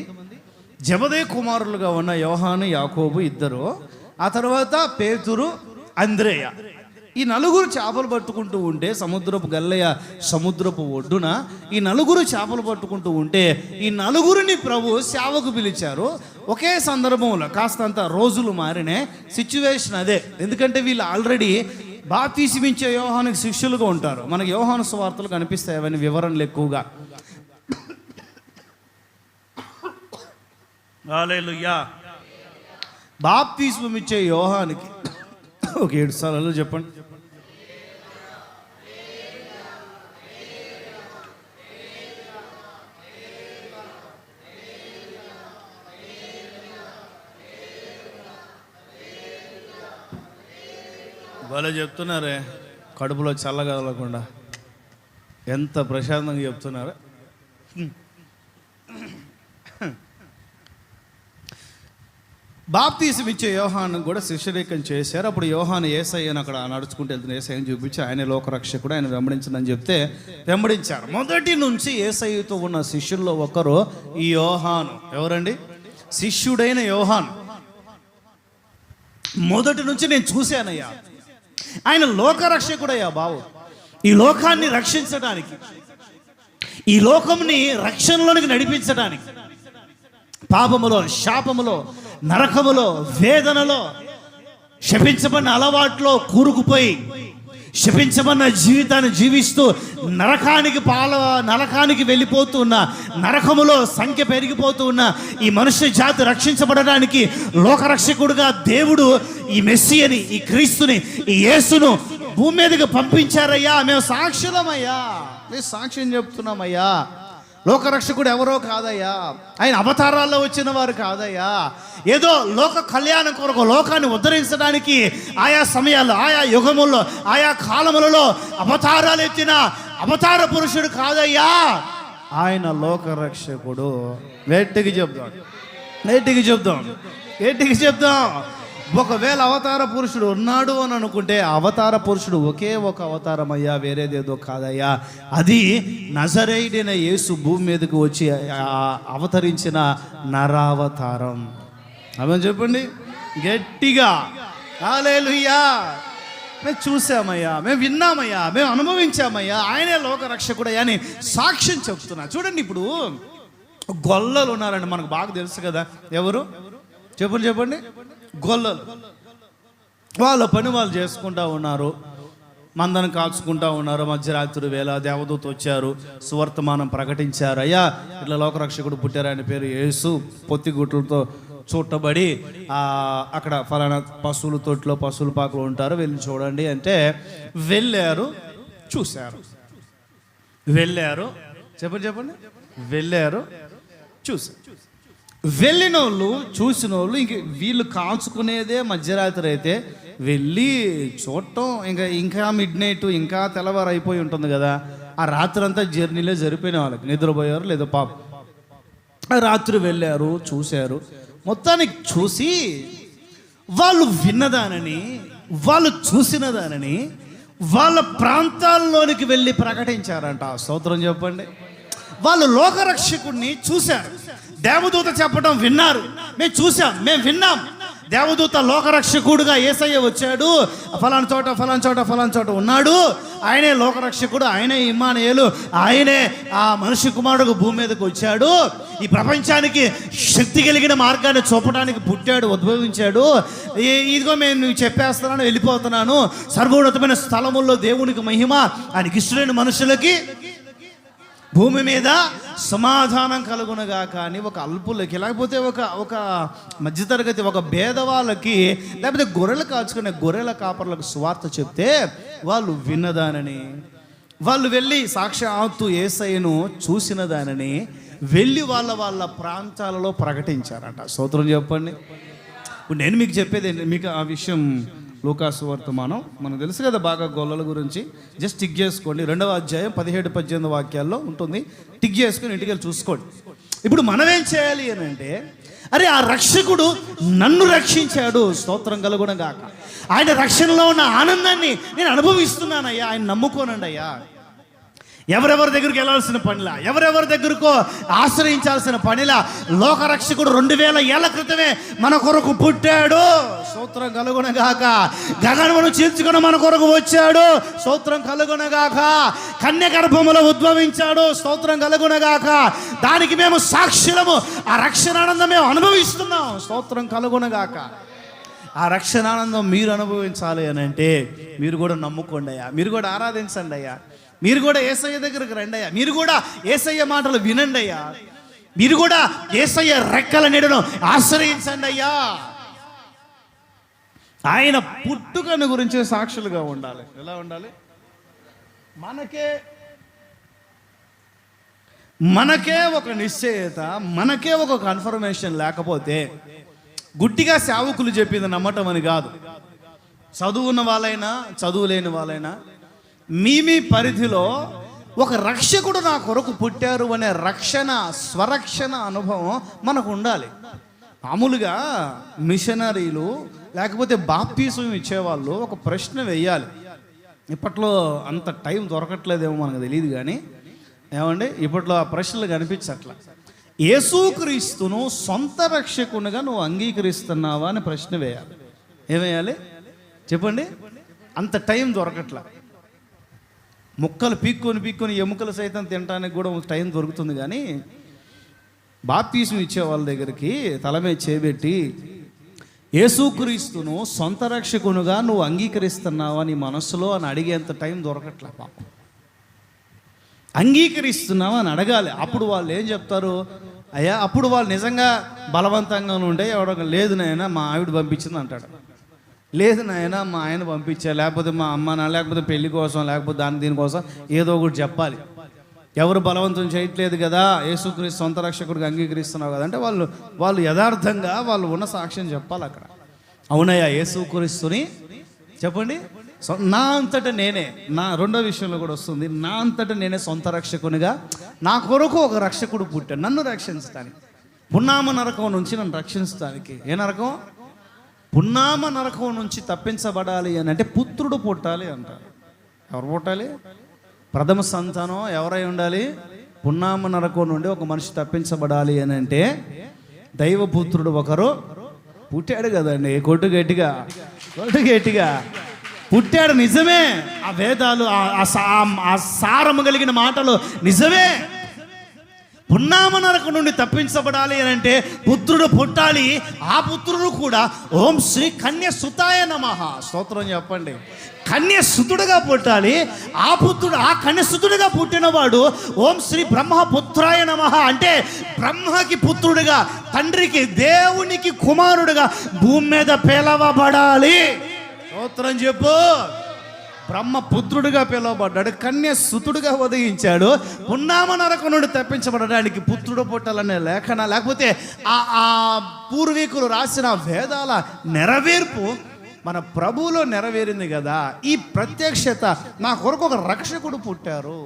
జెబెదయి కుమారులుగా ఉన్న యోహాను, యాకోబు 2, ఆ తర్వాత పేతురు, అంద్రేయ. ఈ 4 చేపలు పట్టుకుంటూ ఉంటే సముద్రపు గల్లయ్య సముద్రపు ఒడ్డున ఈ 4 చేపలు పట్టుకుంటూ ఉంటే ఈ 4 ప్రభు సేవకు పిలిచారు. ఒకే సందర్భంలో కాస్తంత రోజులు మారినే సిచ్యువేషన్ అదే. ఎందుకంటే వీళ్ళు ఆల్రెడీ బాప్తిసమిచ్చే యోహానుకి శిష్యులుగా ఉంటారు. మనకి యోహాను సువార్తలు కనిపిస్తాయి అవన్నీ వివరణలు ఎక్కువగా. హల్లెలూయా. బాప్తిసమిచ్చే యోహానుకి ఒక 7 సార్లు చెప్పండి. భలే చెప్తున్నారే, కడుపులో చల్లగలకుండా ఎంత ప్రశాంతంగా చెప్తున్నారు. బాప్తీసం ఇచ్చే యోహాను కూడా శిష్యరేఖం చేశారు. అప్పుడు యోహాను యేసయ్యను అక్కడ నడుచుకుంటూ వెళ్తున్న యేసయ్యను చూపించి ఆయన లోకరక్షకుడు, ఆయన వెంబడించదని చెప్తే వెంబడించారు. మొదటి నుంచి యేసయ్యతో ఉన్న శిష్యుల్లో ఒకరు ఈ యోహాను. ఎవరండి? శిష్యుడైన యోహాను. మొదటి నుంచి నేను చూశానయ్యా, ఆయన లోకరక్షకుడయ్యా బాబు. ఈ లోకాన్ని రక్షించడానికి, ఈ లోకంని రక్షణలోనికి నడిపించడానికి, పాపములో, శాపములో, నరకములో, వేదనలో, శపించబడిన అలవాట్లో కూరుకుపోయి శపించమన్న జీవితాన్ని జీవిస్తూ నరకానికి వెళ్ళిపోతూ ఉన్న, నరకములో సంఖ్య పెరిగిపోతూ ఉన్న ఈ మనుష్య జాతి రక్షించబడడానికి లోకరక్షకుడుగా దేవుడు ఈ మెస్సీయని, ఈ క్రీస్తుని, ఈ యేసును భూమి మీదకి పంపించారయ్యా. మేము సాక్షులమయ్యా, మేము సాక్ష్యం చెప్తున్నామయ్యా. లోకరక్షకుడు ఎవరో కాదయ్యా, ఆయన అవతారాల్లో వచ్చిన వారు కాదయ్యా. ఏదో లోక కళ్యాణం కొరకు లోకాన్ని ఉద్ధరించడానికి ఆయా సమయాల్లో, ఆయా యుగముల్లో, ఆయా కాలములలో అవతారాలు ఎత్తిన అవతార పురుషుడు కాదయ్యా. ఆయన లోకరక్షకుడు. గట్టిగా చెప్దాం. ఒకవేళ అవతార పురుషుడు ఉన్నాడు అని అనుకుంటే అవతార పురుషుడు ఒకే ఒక అవతారం అయ్యా, వేరేదేదో కాదయ్యా. అది నజరేయుడైన యేసు భూమి మీదకి వచ్చి అవతరించిన నరావతారం. అవి చెప్పండి గట్టిగా. హల్లెలూయా. మేము చూసామయ్యా, మేము విన్నామయ్యా, మేము అనుభవించామయ్యా, ఆయనే లోకరక్షకుడయ్యా అని సాక్ష్యం చెప్తున్నా. చూడండి, ఇప్పుడు గొల్లలు ఉన్నారండి, మనకు బాగా తెలుసు కదా. ఎవరు చెప్పండి. గొల్లలు. వాళ్ళ పని వాళ్ళు చేసుకుంటా ఉన్నారు, మందను కాచుకుంటా ఉన్నారు. మధ్యరాత్రి వేళ దేవదూత వచ్చారు, సువర్తమానం ప్రకటించారు. అయ్యా, ఇట్లా లోకరక్షకుడు పుట్టారు, ఆయన పేరు యేసు, పొత్తిగుట్లతో చుట్టబడి అక్కడ ఫలానా పశువుల తొట్లో, పశువుల పాకలు ఉంటారు, వెళ్ళి చూడండి అంటే వెళ్ళారు, చూశారు. వెళ్ళారు, చూశారు. వెళ్ళిన వాళ్ళు, చూసిన వాళ్ళు, ఇంక వీళ్ళు కాచుకునేదే మధ్యరాత్రి అయితే వెళ్ళి చూడటం ఇంకా మిడ్ నైట్, ఇంకా తెల్లవారు అయిపోయి ఉంటుంది కదా. ఆ రాత్రి అంతా జర్నీలే జరిపోయిన వాళ్ళకి, నిద్రపోయారు లేదో పాప. రాత్రి వెళ్ళారు, చూశారు. మొత్తానికి చూసి వాళ్ళు విన్నదానని, వాళ్ళు చూసిన దానని వాళ్ళ ప్రాంతాల్లోనికి వెళ్ళి ప్రకటించారంట. స్తోత్రం చెప్పండి. వాళ్ళు లోకరక్షకుడిని చూశారు, దేవదూత చెప్పడం విన్నారు. మేము చూసాం, మేము విన్నాం. దేవదూత లోకరక్షకుడుగా యేసయ్య వచ్చాడు, ఫలానా చోట ఉన్నాడు, ఆయనే లోకరక్షకుడు, ఆయనే ఇమ్మానుయేలు, ఆయనే ఆ మనిషి కుమారుడు భూమి మీదకి వచ్చాడు, ఈ ప్రపంచానికి శక్తి కలిగిన మార్గాన్ని చూపడానికి పుట్టాడు, ఉద్భవించాడు. ఇదిగో మేము నువ్వు చెప్పేస్తున్నాను, వెళ్ళిపోతున్నాను. సర్వోన్నతమైన స్థలముల్లో దేవునికి మహిమ, ఆయనకి ఇష్టమైన మనుషులకి భూమి మీద సమాధానం కలుగునగా. కానీ ఒక అల్పులకి, లేకపోతే ఒక మధ్యతరగతి, ఒక భేదవాళ్ళకి, లేకపోతే గొర్రెలు కాచుకునే గొర్రెల కాపర్లకు సువార్త చెప్తే వాళ్ళు విన్నదానని, వాళ్ళు వెళ్ళి సాక్షాత్తు యేసయ్యను చూసిన దానని వెళ్ళి వాళ్ళ ప్రాంతాలలో ప్రకటించారంట. స్తోత్రం చెప్పండి. ఇప్పుడు నేను మీకు చెప్పేది, మీకు ఆ విషయం లూకాసు వర్తమానం మనకు తెలుసు కదా బాగా, గొల్లల గురించి. జస్ట్ టిక్ చేసుకోండి, 2వ అధ్యాయం 17-18 వాక్యాల్లో ఉంటుంది. టిక్ చేసుకుని ఇంటికి వెళ్ళి చూసుకోండి. ఇప్పుడు మనం ఏం చేయాలి అని అంటే, అరే ఆ రక్షకుడు నన్ను రక్షించాడు, స్తోత్రం కలుగును గాక. ఆయన రక్షణలో ఉన్న ఆనందాన్ని నేను అనుభవిస్తున్నానయ్యా, ఆయన నమ్ముకోనండి అయ్యా. ఎవరెవరి దగ్గరికి వెళ్ళాల్సిన పనిలా, ఎవరెవరి దగ్గరకో ఆశ్రయించాల్సిన పనిలా లోకరక్షకుడు 2000 ఏళ్ల క్రితమే మన కొరకు పుట్టాడు, స్తోత్రం కలుగునగాక. గగనమును చీల్చుకొని మన కొరకు వచ్చాడు, స్తోత్రం కలుగునగాక. కన్య గర్భములో ఉద్భవించాడు, స్తోత్రం కలుగునగాక. దానికి మేము సాక్షులము. ఆ రక్షణానందం మేము అనుభవిస్తున్నాం, స్తోత్రం కలుగునగాక. ఆ రక్షణానందం మీరు అనుభవించాలి అని అంటే మీరు కూడా నమ్ముకోండి అయ్యా, మీరు కూడా ఆరాధించండి అయ్యా, మీరు కూడా యేసయ్య దగ్గరకు రండి అయ్యా, మీరు కూడా యేసయ్య మాటలు వినండి అయ్యా, మీరు కూడా యేసయ్య రెక్కల నీడను ఆశ్రయించండి అయ్యా. ఆయన పుట్టుకను గురించి సాక్షులుగా ఉండాలి. ఎలా ఉండాలి? మనకే ఒక నిశ్చయత, మనకే ఒక కన్ఫర్మేషన్ లేకపోతే గుడ్డిగా సేవకులు చెప్పింది నమ్మటం అని కాదు. చదువు ఉన్న వాళ్ళైనా చదువు లేని వాళ్ళైనా మీ పరిధిలో ఒక రక్షకుడు నా కొరకు పుట్టారు అనే స్వరక్షణ అనుభవం మనకు ఉండాలి. మామూలుగా మిషనరీలు లేకపోతే బాప్తీసం ఇచ్చేవాళ్ళు ఒక ప్రశ్న వేయాలి. ఇప్పట్లో అంత టైం దొరకట్లేదేమో మనకు తెలియదు, కానీ ఏమండి ఇప్పట్లో ఆ ప్రశ్నలు కనిపించట్లా. యేసుక్రీస్తును సొంత రక్షకునిగా నువ్వు అంగీకరిస్తున్నావా అని ప్రశ్న వేయాలి. ఏమేయాలి చెప్పండి? అంత టైం దొరకట్లా. ముక్కలు పీక్కొని ఎముకలు సైతం తినడానికి కూడా టైం దొరుకుతుంది, కానీ బాప్తీసం ఇచ్చే వాళ్ళ దగ్గరికి తల మీద చేపెట్టి యేసుక్రీస్తును సొంత రక్షకునుగా నువ్వు అంగీకరిస్తున్నావా నీ మనస్సులో అని అడిగేంత టైం దొరకట్లే పాపం. అంగీకరిస్తున్నావా అని అడగాలి. అప్పుడు వాళ్ళు ఏం చెప్తారు? అయ్యా, అప్పుడు వాళ్ళు నిజంగా బలవంతంగా ఉంటే ఎవడో లేదు నాయనా మా ఆవిడ పంపించింది అంటాడు, లేదు నాయనా మా ఆయన పంపించా, లేకపోతే మా అమ్మ, లేకపోతే పెళ్లి కోసం, లేకపోతే దీనికోసం ఏదో ఒకటి చెప్పాలి. ఎవరు బలవంతం చేయట్లేదు కదా, యేసుక్రీస్తు సొంత రక్షకుడికి అంగీకరిస్తున్నావు కదా అంటే వాళ్ళు యథార్థంగా వాళ్ళు ఉన్న సాక్ష్యం చెప్పాలి అక్కడ. అవునయ్యా, యేసుక్రీస్తుని చెప్పండి, నా అంతటా నేనే, నా రెండో విషయంలో కూడా వస్తుంది, నా అంతటా నేనే సొంత రక్షకునిగా, నా కొరకు ఒక రక్షకుడు పుట్టాడు నన్ను రక్షించడానికి, పున్నామ నరకం నుంచి నన్ను రక్షించడానికి. ఏ నరకం? పున్నామ నరకం నుంచి తప్పించబడాలి అని అంటే పుత్రుడు పుట్టాలి అంటారు. ఎవరు పుట్టాలి? ప్రథమ సంతానం ఎవరై ఉండాలి? పున్నామ నరకం నుండి ఒక మనిషి తప్పించబడాలి అని అంటే దైవపుత్రుడు ఒకరు పుట్టాడు కదండి. కొట్టు గట్టిగా పుట్టాడు. నిజమే, ఆ వేదాలు ఆ సారము కలిగిన మాటలు నిజమే. పున్నామ నరకం నుండి తప్పించబడాలి అని అంటే పుత్రుడు పుట్టాలి. ఆ పుత్రుడు కూడా ఓం శ్రీ కన్యసుతాయ నమః, స్తోత్రం చెప్పండి, కన్యసుతుడుగా పుట్టాలి. ఆ పుత్రుడు, ఆ కన్యసుతుడుగా పుట్టినవాడు ఓం శ్రీ బ్రహ్మపుత్రాయ నమః అంటే బ్రహ్మకి పుత్రుడిగా, తండ్రికి దేవునికి కుమారుడుగా భూమి మీద పిలవబడాలి. స్తోత్రం చెప్పు. బ్రహ్మపుత్రుడిగా పిలువబడ్డాడు, కన్యసుతుడుగా ఉదయించాడు. పున్నామ నరకం నుండి తప్పించబడడానికి పుత్రుడు పుట్టాలనే లేఖన, లేకపోతే ఆ పూర్వీకులు రాసిన వేదాల నెరవేర్పు మన ప్రభువులో నెరవేరింది కదా. ఈ ప్రత్యక్షత, నా కొరకు ఒక రక్షకుడు పుట్టారు,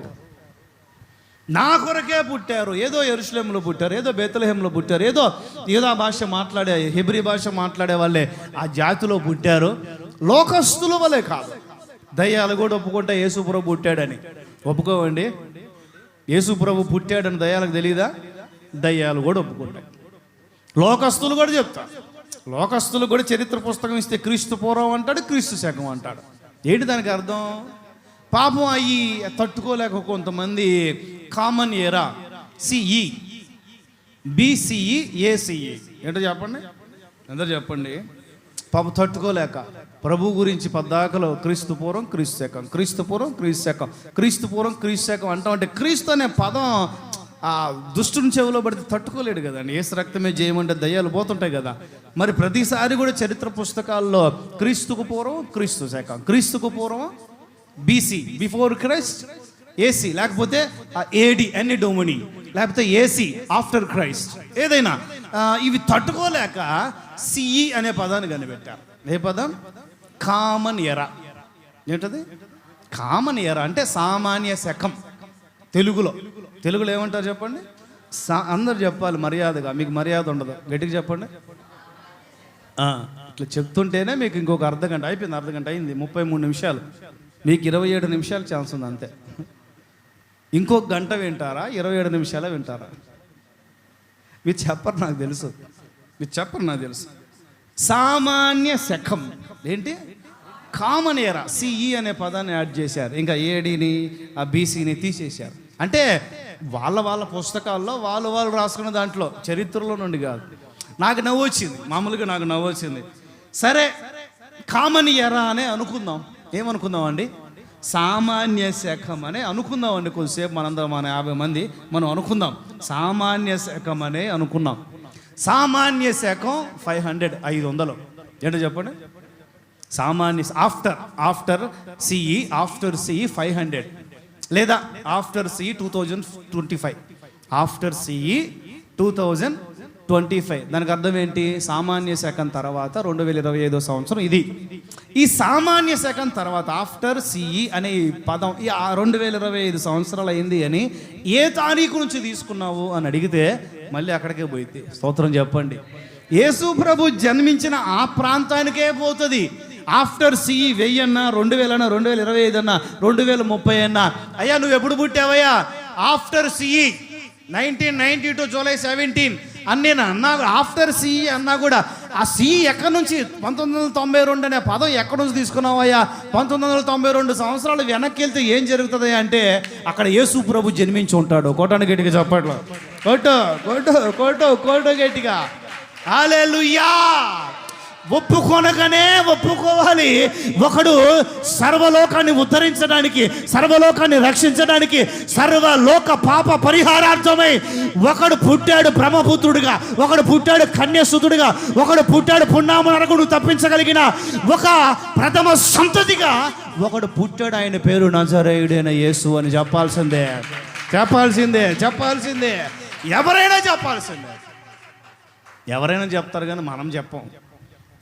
నా కొరకే పుట్టారు. ఏదో యెరూషలేములో పుట్టారు, ఏదో బేత్లెహేంలో పుట్టారు, ఏదో యూదా భాష మాట్లాడే, హెబ్రీ భాష మాట్లాడే వాళ్ళే ఆ జాతిలో పుట్టారు. లోకస్తుల వలె కాదు. దయ్యాలు కూడా ఒప్పుకుంటా యేసుప్రభు పుట్టాడని. ఒప్పుకోవండి, యేసుప్రభు పుట్టాడని దయ్యాలకు తెలియదా? దయ్యాలు కూడా ఒప్పుకుంటాయి. లోకస్తులు కూడా చెప్తారు. లోకస్తులు కూడా చరిత్ర పుస్తకం ఇస్తే క్రీస్తు పూర్వం అంటాడు, క్రీస్తు శకం అంటాడు. ఏంటి దానికి అర్థం? పాపం అయ్యి తట్టుకోలేక కొంతమంది కామన్ ఎరా, సిఈ, బిసిఈ, ఏసిఈ ఏంటో చెప్పండి, అందరూ చెప్పండి. పాపం తట్టుకోలేక ప్రభు గురించి పద్దాకలో క్రీస్తు పూర్వం క్రీస్తు శకం, క్రీస్తు పూర్వం క్రీస్తు శకం, క్రీస్తు పూర్వం క్రీస్తు శకం అంటామంటే క్రీస్తు అనే పదం ఆ దుష్టుని చెవిలో పడితే తట్టుకోలేడు కదండి. ఏసు రక్తమే జయమంటే దయ్యాలు పోతుంటాయి కదా. మరి ప్రతిసారి కూడా చరిత్ర పుస్తకాల్లో క్రీస్తుకు పూర్వం క్రీస్తు శకం, క్రీస్తుకు పూర్వం బీసీ, బిఫోర్ క్రైస్ట్, ఏసీ, లేకపోతే ఏడి ఎన్ని డొమిని, లేకపోతే ఏసీ ఆఫ్టర్ క్రైస్ట్, ఏదైనా ఇవి తట్టుకోలేక సిఈ అనే పదాన్ని కనిపెట్టారు. ఏ పదం? కామన్ ఎరా. ఏంటది? కామన్ ఎరా అంటే సామాన్య శకం. తెలుగులో ఏమంటారు చెప్పండి? అందరు చెప్పాలి మర్యాదగా, మీకు మర్యాద ఉండదు, గట్టిగా చెప్పండి. ఇట్లా చెప్తుంటేనే మీకు ఇంకొక అర్ధగంట అయిపోయింది. అర్ధగంట అయింది, 33 నిమిషాలు, మీకు 27 నిమిషాలు ఛాన్స్ ఉంది అంతే. ఇంకొక గంట వింటారా, 27 నిమిషాలే వింటారా? మీరు చెప్పరు, నాకు తెలుసు, మీరు చెప్పరు, నాకు తెలుసు. సామాన్య శకం ఏంటి? కామన్ ఎరా, సిఈ అనే పదాన్ని యాడ్ చేశారు. ఇంకా ఏడీని, ఆ బీసీని తీసేశారు. అంటే వాళ్ళ పుస్తకాల్లో వాళ్ళు రాసుకున్న దాంట్లో, చరిత్రలో నుండి కాదు. నాకు నవ్వు వచ్చింది, మామూలుగా నాకు నవ్వు వచ్చింది. సరే, కామన్ ఎరా అనే అనుకుందాం. ఏమనుకుందాం అండి? సామాన్య శకం అనే అనుకుందాం అండి. కొద్దిసేపు మనందరం, మన 50 మంది మనం అనుకుందాం, సామాన్య శకం అనే అనుకున్నాం. సామాన్య శకం 500 ఏంటో చెప్పండి. సామాన్య ఆఫ్టర్ సిఈ 500, లేదా ఆఫ్టర్ సిఈ 2025, ఆఫ్టర్ సిఈ 2025. దానికి అర్థం ఏంటి? సామాన్య శకం తర్వాత 2025 సంవత్సరం ఇది. ఈ సామాన్య శకం తర్వాత ఆఫ్టర్ సిఈ అనే పదం 2025 సంవత్సరాలు అయింది అని ఏ తారీఖు నుంచి తీసుకున్నావు అని అడిగితే మళ్ళీ అక్కడికే పోయింది. స్తోత్రం చెప్పండి. యేసు ప్రభు జన్మించిన ఆ ప్రాంతానికే పోతుంది. ఆఫ్టర్ సిఈ 1000 అన్నా, 2000 అన్నా, 2025 అన్నా, 2030 అన్నా, అయ్యా నువ్వు ఎప్పుడు పుట్టావయ్యా? ఆఫ్టర్ సిఈ 1992 జూలై 17 అని నేను అన్నా. ఆఫ్టర్ సిఈ అన్నా కూడా ఆ సిఈ ఎక్కడి నుంచి, 1992 అనే పదం ఎక్కడి నుంచి తీసుకున్నావయ్యా? 1992 సంవత్సరాలు వెనక్కి వెళ్తే ఏం జరుగుతుంది అంటే అక్కడ యేసు ప్రభు జన్మించి ఉంటాడు. కోటాను గట్టిగా చెప్పట్లో, కోటో గట్టిగా. హల్లెలూయా. ఒప్పుకొనగానే ఒప్పుకోవాలి. ఒకడు సర్వలోకాన్ని ఉద్ధరించడానికి, సర్వలోకాన్ని రక్షించడానికి, సర్వలోక పాప పరిహారార్థమై ఒకడు పుట్టాడు బ్రహ్మపుత్రుడిగా, ఒకడు పుట్టాడు కన్యసుతుడిగా, ఒకడు పుట్టాడు పున్నామ నరకుడు తప్పించగలిగిన ఒక ప్రథమ సంతతిగా ఒకడు పుట్టాడు. ఆయన పేరు నజరేయుడైన యేసు అని చెప్పాల్సిందే, చెప్పాల్సిందే, చెప్పాల్సిందే. ఎవరైనా చెప్పాల్సిందే. ఎవరైనా చెప్తారు కానీ మనం చెప్పం.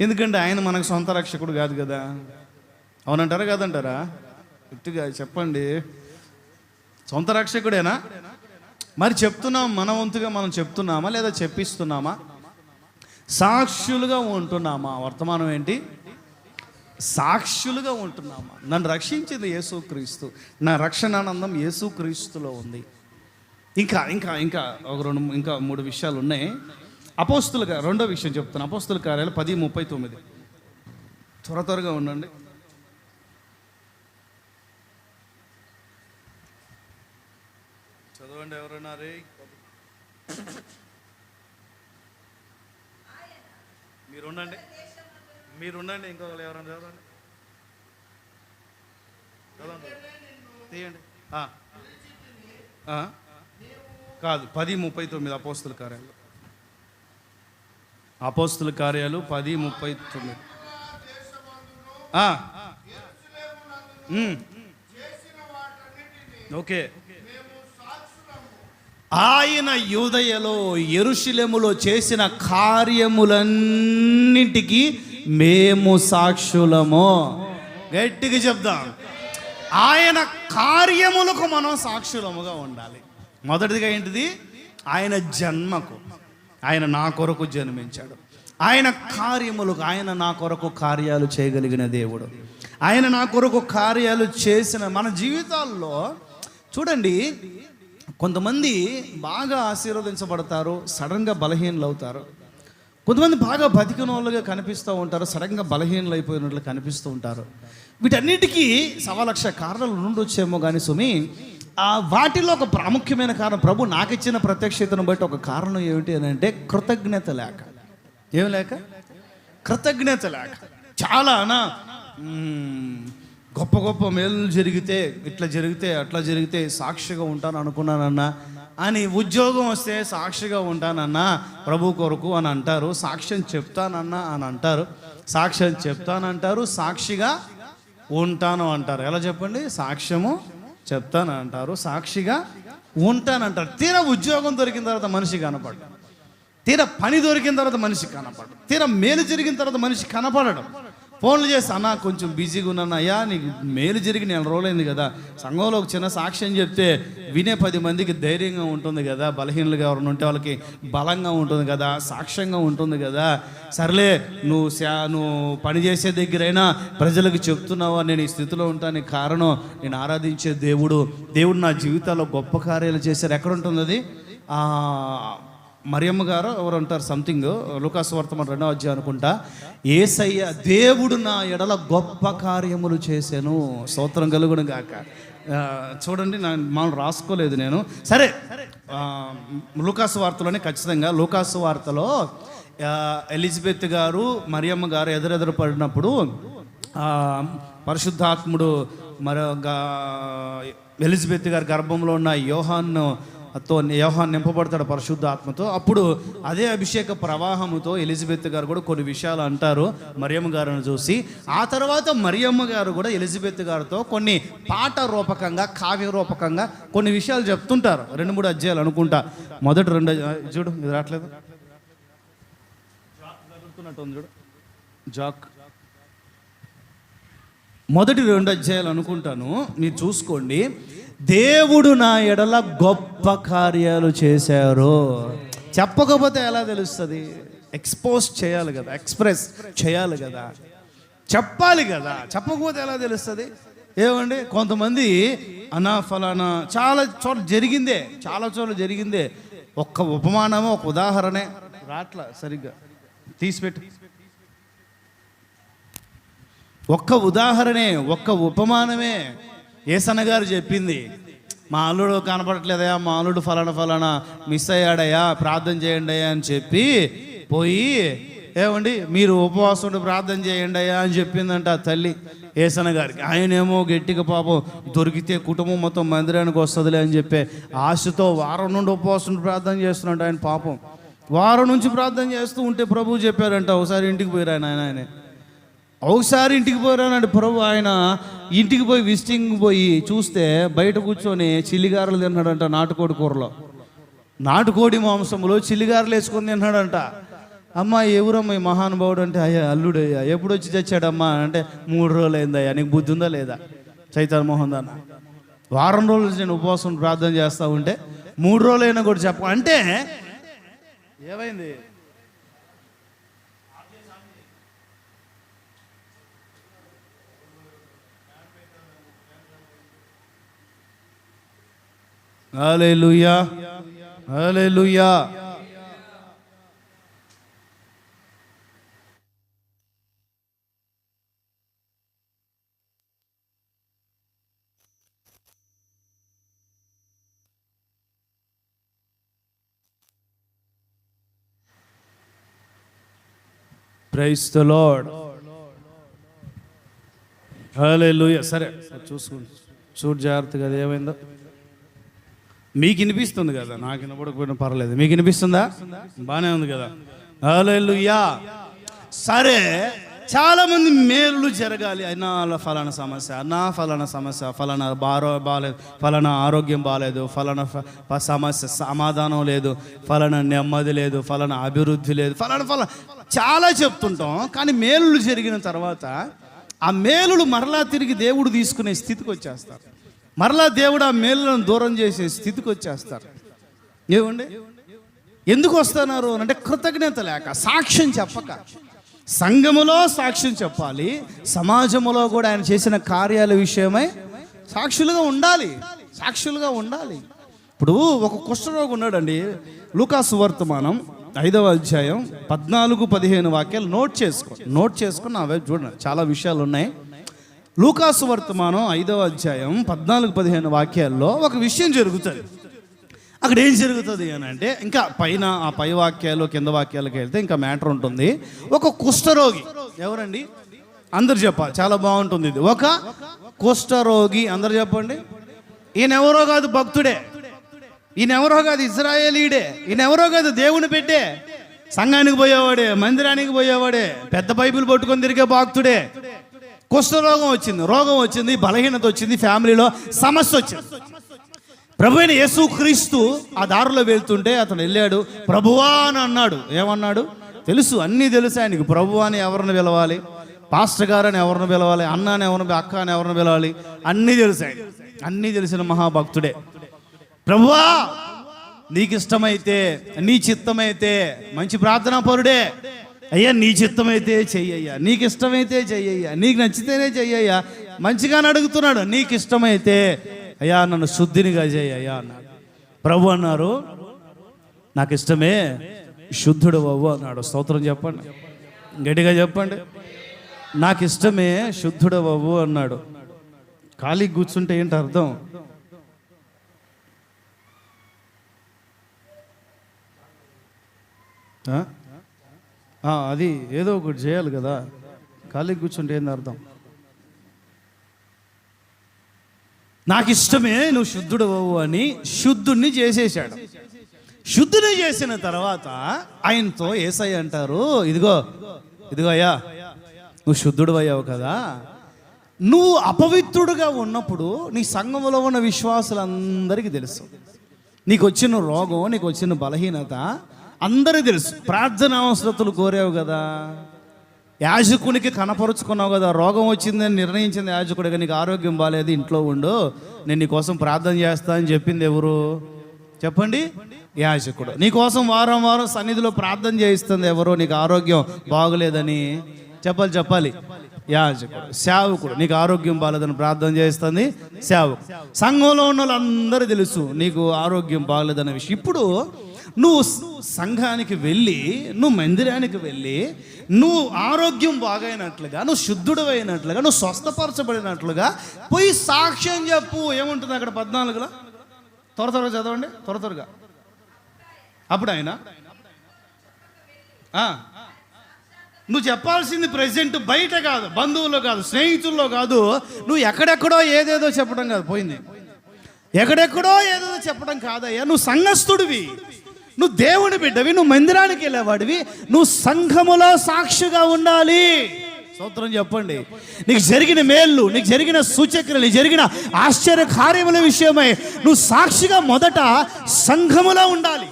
ఎందుకంటే ఆయన మనకు సొంత రక్షకుడు కాదు కదా. అవునంటారా కాదంటారా? గట్టిగా చెప్పండి. సొంత రక్షకుడేనా? మరి చెప్తున్నాం, మన వంతుగా మనం చెప్తున్నామా లేదా చెప్పిస్తున్నామా? సాక్షులుగా ఉంటున్నామా? వర్తమానం ఏంటి? సాక్షులుగా ఉంటున్నామా? నన్ను రక్షించింది యేసుక్రీస్తు, నా రక్షణానందం యేసుక్రీస్తులో ఉంది. ఇంకా ఇంకా ఇంకా ఇంకా 3 విషయాలు ఉన్నాయి. అపోస్తులుగా రెండో విషయం చెప్తాను. అపోస్తుల కార్యాలు 10:39. త్వరగా ఉండండి. చదవండి ఎవరైనా. రే మీరుండండి. ఇంకొకరు ఎవరైనా చదవండి, చదవండి, తీయండి. కాదు, 10:39 అపోస్తుల కార్యాలు. అపోస్తుల కార్యాలు 10:39. ఓకే. ఆయన యూదయలో యెరూషలేములో చేసిన కార్యములన్నిటికీ మేము సాక్షులము. గట్టిగా చెప్దాం. ఆయన కార్యములకు మనం సాక్షులముగా ఉండాలి. మొదటిదిగా ఏంటిది? ఆయన జన్మకు. ఆయన నా కొరకు జన్మించాడు. ఆయన కార్యములకు, ఆయన నా కొరకు కార్యాలు చేయగలిగిన దేవుడు. ఆయన నా కొరకు కార్యాలు చేసిన మన జీవితాల్లో చూడండి, కొంతమంది బాగా ఆశీర్వదించబడతారు, సడన్గా బలహీనలు అవుతారు. కొంతమంది బాగా బతికిన వాళ్ళుగా కనిపిస్తూ ఉంటారు, సడన్గా బలహీనలు అయిపోయినట్లు కనిపిస్తూ ఉంటారు. వీటన్నిటికీ 1,00,000 కారణాలు ఉండొచ్చేమో కానీ సుమి, వాటిలో ఒక ప్రాముఖ్యమైన కారణం, ప్రభు నాకు ఇచ్చిన ప్రత్యక్షతను బట్టి ఒక కారణం ఏమిటి అని అంటే కృతజ్ఞత లేక. ఏం లేక? కృతజ్ఞత లేక. చాలా గొప్ప గొప్ప మేలు జరిగితే, ఇట్లా జరిగితే అట్లా జరిగితే సాక్షిగా ఉంటాను అనుకున్నానన్నా అని, ఉద్యోగం వస్తే సాక్షిగా ఉంటానన్నా ప్రభు కొరకు అని అంటారు, సాక్ష్యం చెప్తానన్నా అని అంటారు, సాక్ష్యం చెప్తానంటారు, సాక్షిగా ఉంటాను అంటారు. ఎలా చెప్పండి? సాక్ష్యము చెప్తాను అంటారు, సాక్షిగా ఉంటానంటారు. తీరా ఉద్యోగం దొరికిన తర్వాత మనిషి కనపడడం, తీరా పని దొరికిన తర్వాత మనిషి కనపడడం, తీరా మేలు జరిగిన తర్వాత మనిషి కనపడడం. ఫోన్లు చేసి, అన్నా కొంచెం బిజీగా ఉన్నాను, అయ్యా నీకు మేలు జరిగి 4 రోజులైంది కదా, సంఘంలో ఒక చిన్న సాక్ష్యం చెప్తే వినే 10 మందికి ధైర్యంగా ఉంటుంది కదా, బలహీనలుగా ఎవరైనా ఉంటే వాళ్ళకి బలంగా ఉంటుంది కదా, సాక్ష్యంగా ఉంటుంది కదా. సర్లే నువ్వు పని చేసే దగ్గరైనా ప్రజలకు చెప్తున్నావా నేను ఈ స్థితిలో ఉంటానికి కారణం నేను ఆరాధించే దేవుడు నా జీవితాల్లో గొప్ప కార్యాలు చేశారు. ఎక్కడ ఉంటుంది అది? మరియమ్మ గారు ఎవరు ఉంటారు, సంథింగ్ లూకాసు వార్త 2వ అధ్యాయం అనుకుంటా. యేసయ్య దేవుడు నా ఎడల గొప్ప కార్యములు చేశాను, స్తోత్రం కలుగును గాక. చూడండి, మనం రాసుకోలేదు నేను. సరే, లూకాసు వార్తలోనే ఖచ్చితంగా లూకాసు వార్తలో ఎలిజబెత్ గారు మరియమ్మ గారు ఎదురెదురు పడినప్పుడు పరిశుద్ధాత్ముడు ఎలిజబెత్ గారి గర్భంలో ఉన్న యోహాను నింపబడతాడు పరిశుద్ధాత్మతో. అప్పుడు అదే అభిషేక ప్రవాహముతో ఎలిజబెత్ గారు కూడా కొన్ని విషయాలు అంటారు మరియమ్మ గారిని చూసి. ఆ తర్వాత మరియమ్మ గారు కూడా ఎలిజబెత్ గారితో కొన్ని పాట రూపకంగా, కావ్య రూపకంగా కొన్ని విషయాలు చెప్తుంటారు. 2-3 అధ్యాయాలు అనుకుంటా. మొదటి 2 చూడు, ఇది రావట్లేదు, చూడు జాక్. మొదటి 2 అధ్యాయాలు అనుకుంటాను, మీరు చూసుకోండి. దేవుడు నా ఎడల గొప్ప కార్యాలు చేశారు. చెప్పకపోతే ఎలా తెలుస్తుంది? ఎక్స్పోజ్ చేయాలి కదా, ఎక్స్ప్రెస్ చేయాలి కదా, చెప్పాలి కదా. చెప్పకపోతే ఎలా తెలుస్తుంది? ఏమండి, కొంతమంది ఫలానా చాలా చోట్ల జరిగిందే, చాలా చోట్ల జరిగిందే. ఒక్క ఉపమానమో ఒక ఉదాహరణే రాట్లా, సరిగ్గా తీసిపెట్టు. ఒక్క ఉదాహరణే, ఒక్క ఉపమానమే ఏసన్న గారు చెప్పింది. మా అల్లుడు కనపడట్లేదయా, మా అల్లుడు ఫలానా మిస్ అయ్యాడయ్యా, ప్రార్థన చేయండి అయ్యా అని చెప్పి పోయి ఏమండి మీరు ఉపవాసం ఉండి ప్రార్థన చేయండి అయ్యా అని చెప్పిందంట ఆ తల్లి ఏసన్న గారికి. ఆయనేమో గట్టిగా పాపం దొరికితే కుటుంబం మొత్తం మందిరానికి వస్తుందిలే అని చెప్పి ఆశతో వారం నుండి ఉపవాసం ఉండి ప్రార్థన చేస్తున్నాడు ఆయన. పాపం వారం నుంచి ప్రార్థన చేస్తూ ఉంటే ప్రభువు చెప్పారంట ఒకసారి ఇంటికి పోయిరాయన ఆయన. ఒకసారి ఇంటికి పోయిరానంటే ప్రభు ఆయన ఇంటికి పోయి విజిటింగ్ పోయి చూస్తే బయట కూర్చొని చిల్లిగారలు తిన్నాడంట. నాటుకోడి కూరలో నాటుకోడి మాంసంలో చిల్లిగారలు వేసుకొని తిన్నాడంట. అమ్మ ఎవరమ్మా ఈ మహానుభావుడు అంటే అయ్యా అల్లుడయ్యా ఎప్పుడు వచ్చి తెచ్చాడమ్మా అంటే 3 రోజులు అయిందయ్యా. నీకు బుద్ధి ఉందా లేదా చైతన్య మోహన్ అన్న? వారం రోజులు నేను ఉపవాసం ప్రార్థన చేస్తూ ఉంటే 3 రోజులైనా కూడా చెప్ప అంటే ఏమైంది? Hallelujah hallelujah. Praise the lord. Hallelujah. సరే చూసుకోండి, చూడు జాగ్రత్తగా అది ఏమైందో. మీకు వినిపిస్తుంది కదా, నాకు వినపడకపోయినా పర్లేదు. మీకు వినిపిస్తుందా? బాగానే ఉంది కదా. హల్లెలూయా. సరే, చాలా మంది మేలు జరగాలి అయినా ఫలానా సమస్య, అన్నా ఫలానా సమస్య, ఫలానా బాగాలేదు, ఫలానా ఆరోగ్యం బాగాలేదు, ఫలానా సమస్య సమాధానం లేదు, ఫలానా నెమ్మది లేదు, ఫలానా అభివృద్ధి లేదు, ఫలానా చాలా చెప్తుంటాం. కానీ మేలులు జరిగిన తర్వాత ఆ మేలులు మరలా తిరిగి దేవుడు తీసుకునే స్థితికి వచ్చేస్తారు. మరలా దేవుడు ఆ మేలులను దూరం చేసే స్థితికి వచ్చేస్తారు. ఏమండి ఎందుకు వస్తున్నారు అంటే కృతజ్ఞత లేక, సాక్ష్యం చెప్పక. సంఘములో సాక్ష్యం చెప్పాలి, సమాజంలో కూడా ఆయన చేసిన కార్యాల విషయమై సాక్షులుగా ఉండాలి, సాక్షులుగా ఉండాలి. ఇప్పుడు ఒక కుష్ఠరోగి ఉన్నాడండి. లూకాసు వర్తమానం 5వ అధ్యాయం 14-15 వాక్యాలు నోట్ చేసుకొని నా వైపు చూడండి. చాలా విషయాలు ఉన్నాయి. లూకాసు వర్తమానం 5వ అధ్యాయం 14-15 వాక్యాల్లో ఒక విషయం జరుగుతుంది. అక్కడ ఏం జరుగుతుంది అని అంటే, ఇంకా పైన ఆ పై వాక్యాలు కింద వాక్యాలకు వెళ్తే ఇంకా మ్యాటర్ ఉంటుంది. ఒక కుష్ఠరోగి. ఎవరండి? అందరు చెప్పాలి, చాలా బాగుంటుంది ఇది. ఒక కుష్ఠరోగి. అందరు చెప్పండి. ఈయన ఎవరో కాదు, భక్తుడే. ఈయన ఎవరో కాదు, ఇజ్రాయేలీడే. ఈయన ఎవరో కాదు, దేవుని పెట్టే. సంఘానికి పోయేవాడే, మందిరానికి పోయేవాడే, పెద్ద బైబిల్ పట్టుకొని తిరిగే భక్తుడే. కుష్ఠరోగం వచ్చింది, రోగం వచ్చింది, బలహీనత వచ్చింది, ఫ్యామిలీలో సమస్య వచ్చింది. ప్రభు అయిన యేసు క్రీస్తు ఆ దారిలో వెళ్తుంటే అతను వెళ్ళాడు. ప్రభువా అని అన్నాడు. ఏమన్నాడు? తెలుసు, అన్నీ తెలుసు ఆయనకి. ప్రభువా అని ఎవరిని పిలవాలి, పాస్టర్ గారు అని ఎవరిని పిలవాలి, అన్న అని ఎవరిని, అక్క అని ఎవరిని పిలవాలి, అన్నీ తెలుసు ఆయన. అన్నీ తెలిసిన మహాభక్తుడే. ప్రభువా నీకు ఇష్టమైతే, నీ చిత్తమైతే, మంచి ప్రార్థనా పరుడే. అయ్యా నీ చిత్తమైతే చెయ్యయ్యా, నీకు ఇష్టమైతే చెయ్యయ్యా, నీకు నచ్చితేనే చెయ్యయ్యా. మంచిగానే అడుగుతున్నాడు. నీకు ఇష్టమైతే అయ్యా నన్ను శుద్ధినిగా చేయ్యా అన్నాడు. ప్రభు అన్నారు, నాకు ఇష్టమే, శుద్ధుడు అవ్వు అన్నాడు. స్తోత్రం చెప్పండి, గట్టిగా చెప్పండి. నాకు ఇష్టమే, శుద్ధుడు అవ్వు అన్నాడు. ఖాళీ కూర్చుంటే ఏంటి అర్థం? అది ఏదో ఒకటి చేయాలి కదా. ఖాళీ కూర్చుంటే ఏంది అర్థం? నాకు ఇష్టమే, నువ్వు శుద్ధుడు అవ్వు అని శుద్ధుణ్ణి చేసేసాడు. శుద్ధుని చేసిన తర్వాత ఆయనతో యేసయ్య అంటారు, ఇదిగో అయ్యా నువ్వు శుద్ధుడు అయ్యావు కదా. నువ్వు అపవిత్రుడుగా ఉన్నప్పుడు నీ సంఘములో ఉన్న విశ్వాసులందరికీ తెలుసు. నీకు వచ్చిన రోగం, నీకు వచ్చిన బలహీనత అందరికీ తెలుసు. ప్రార్థన అవసరతలు కోరావు కదా, యాజకునికి కనపరుచుకున్నావు కదా. రోగం వచ్చిందని నిర్ణయించింది యాజకుడిగా. నీకు ఆరోగ్యం బాగాలేదు, ఇంట్లో ఉండు, నేను నీకోసం ప్రార్థన చేస్తా అని చెప్పింది ఎవరు చెప్పండి? యాజకుడు. నీకోసం వారం వారం సన్నిధిలో ప్రార్థన చేయిస్తుంది ఎవరు? నీకు ఆరోగ్యం బాగలేదని చెప్పాలి. యాజకుడు. సేవకుడు. నీకు ఆరోగ్యం బాగలేదని ప్రార్థన చేస్తుంది సేవకుడు. సంఘంలో ఉన్న వాళ్ళందరూ తెలుసు నీకు ఆరోగ్యం బాగలేదనే విషయం. ఇప్పుడు నువ్వు సంఘానికి వెళ్ళి, నువ్వు మందిరానికి వెళ్ళి, నువ్వు ఆరోగ్యం బాగైనట్లుగా, నువ్వు శుద్ధుడు అయినట్లుగా, నువ్వు స్వస్థపరచబడినట్లుగా పోయి సాక్ష్యం చెప్పు. ఏముంటుంది అక్కడ 14లో? త్వరగా చదవండి, త్వరగా. అప్పుడు ఆయన నువ్వు చెప్పాల్సింది ప్రెజెంట్ బయట కాదు, బంధువుల్లో కాదు, స్నేహితుల్లో కాదు, నువ్వు ఎక్కడెక్కడో ఏదేదో చెప్పడం కాదు. పోయింది. ఎక్కడెక్కడో ఏదేదో చెప్పడం కాదయ్యా. నువ్వు సంఘస్థుడివి, నువ్వు దేవుని బిడ్డవి, నువ్వు మందిరానికి వెళ్ళేవాడివి, నువ్వు సంఘములో సాక్షిగా ఉండాలి. స్తోత్రం చెప్పండి. నీకు జరిగిన మేళ్ళు, నీకు జరిగిన సూచక్రియలు, నీకు జరిగిన ఆశ్చర్య కార్యముల విషయమై నువ్వు సాక్షిగా మొదట సంఘములో ఉండాలి.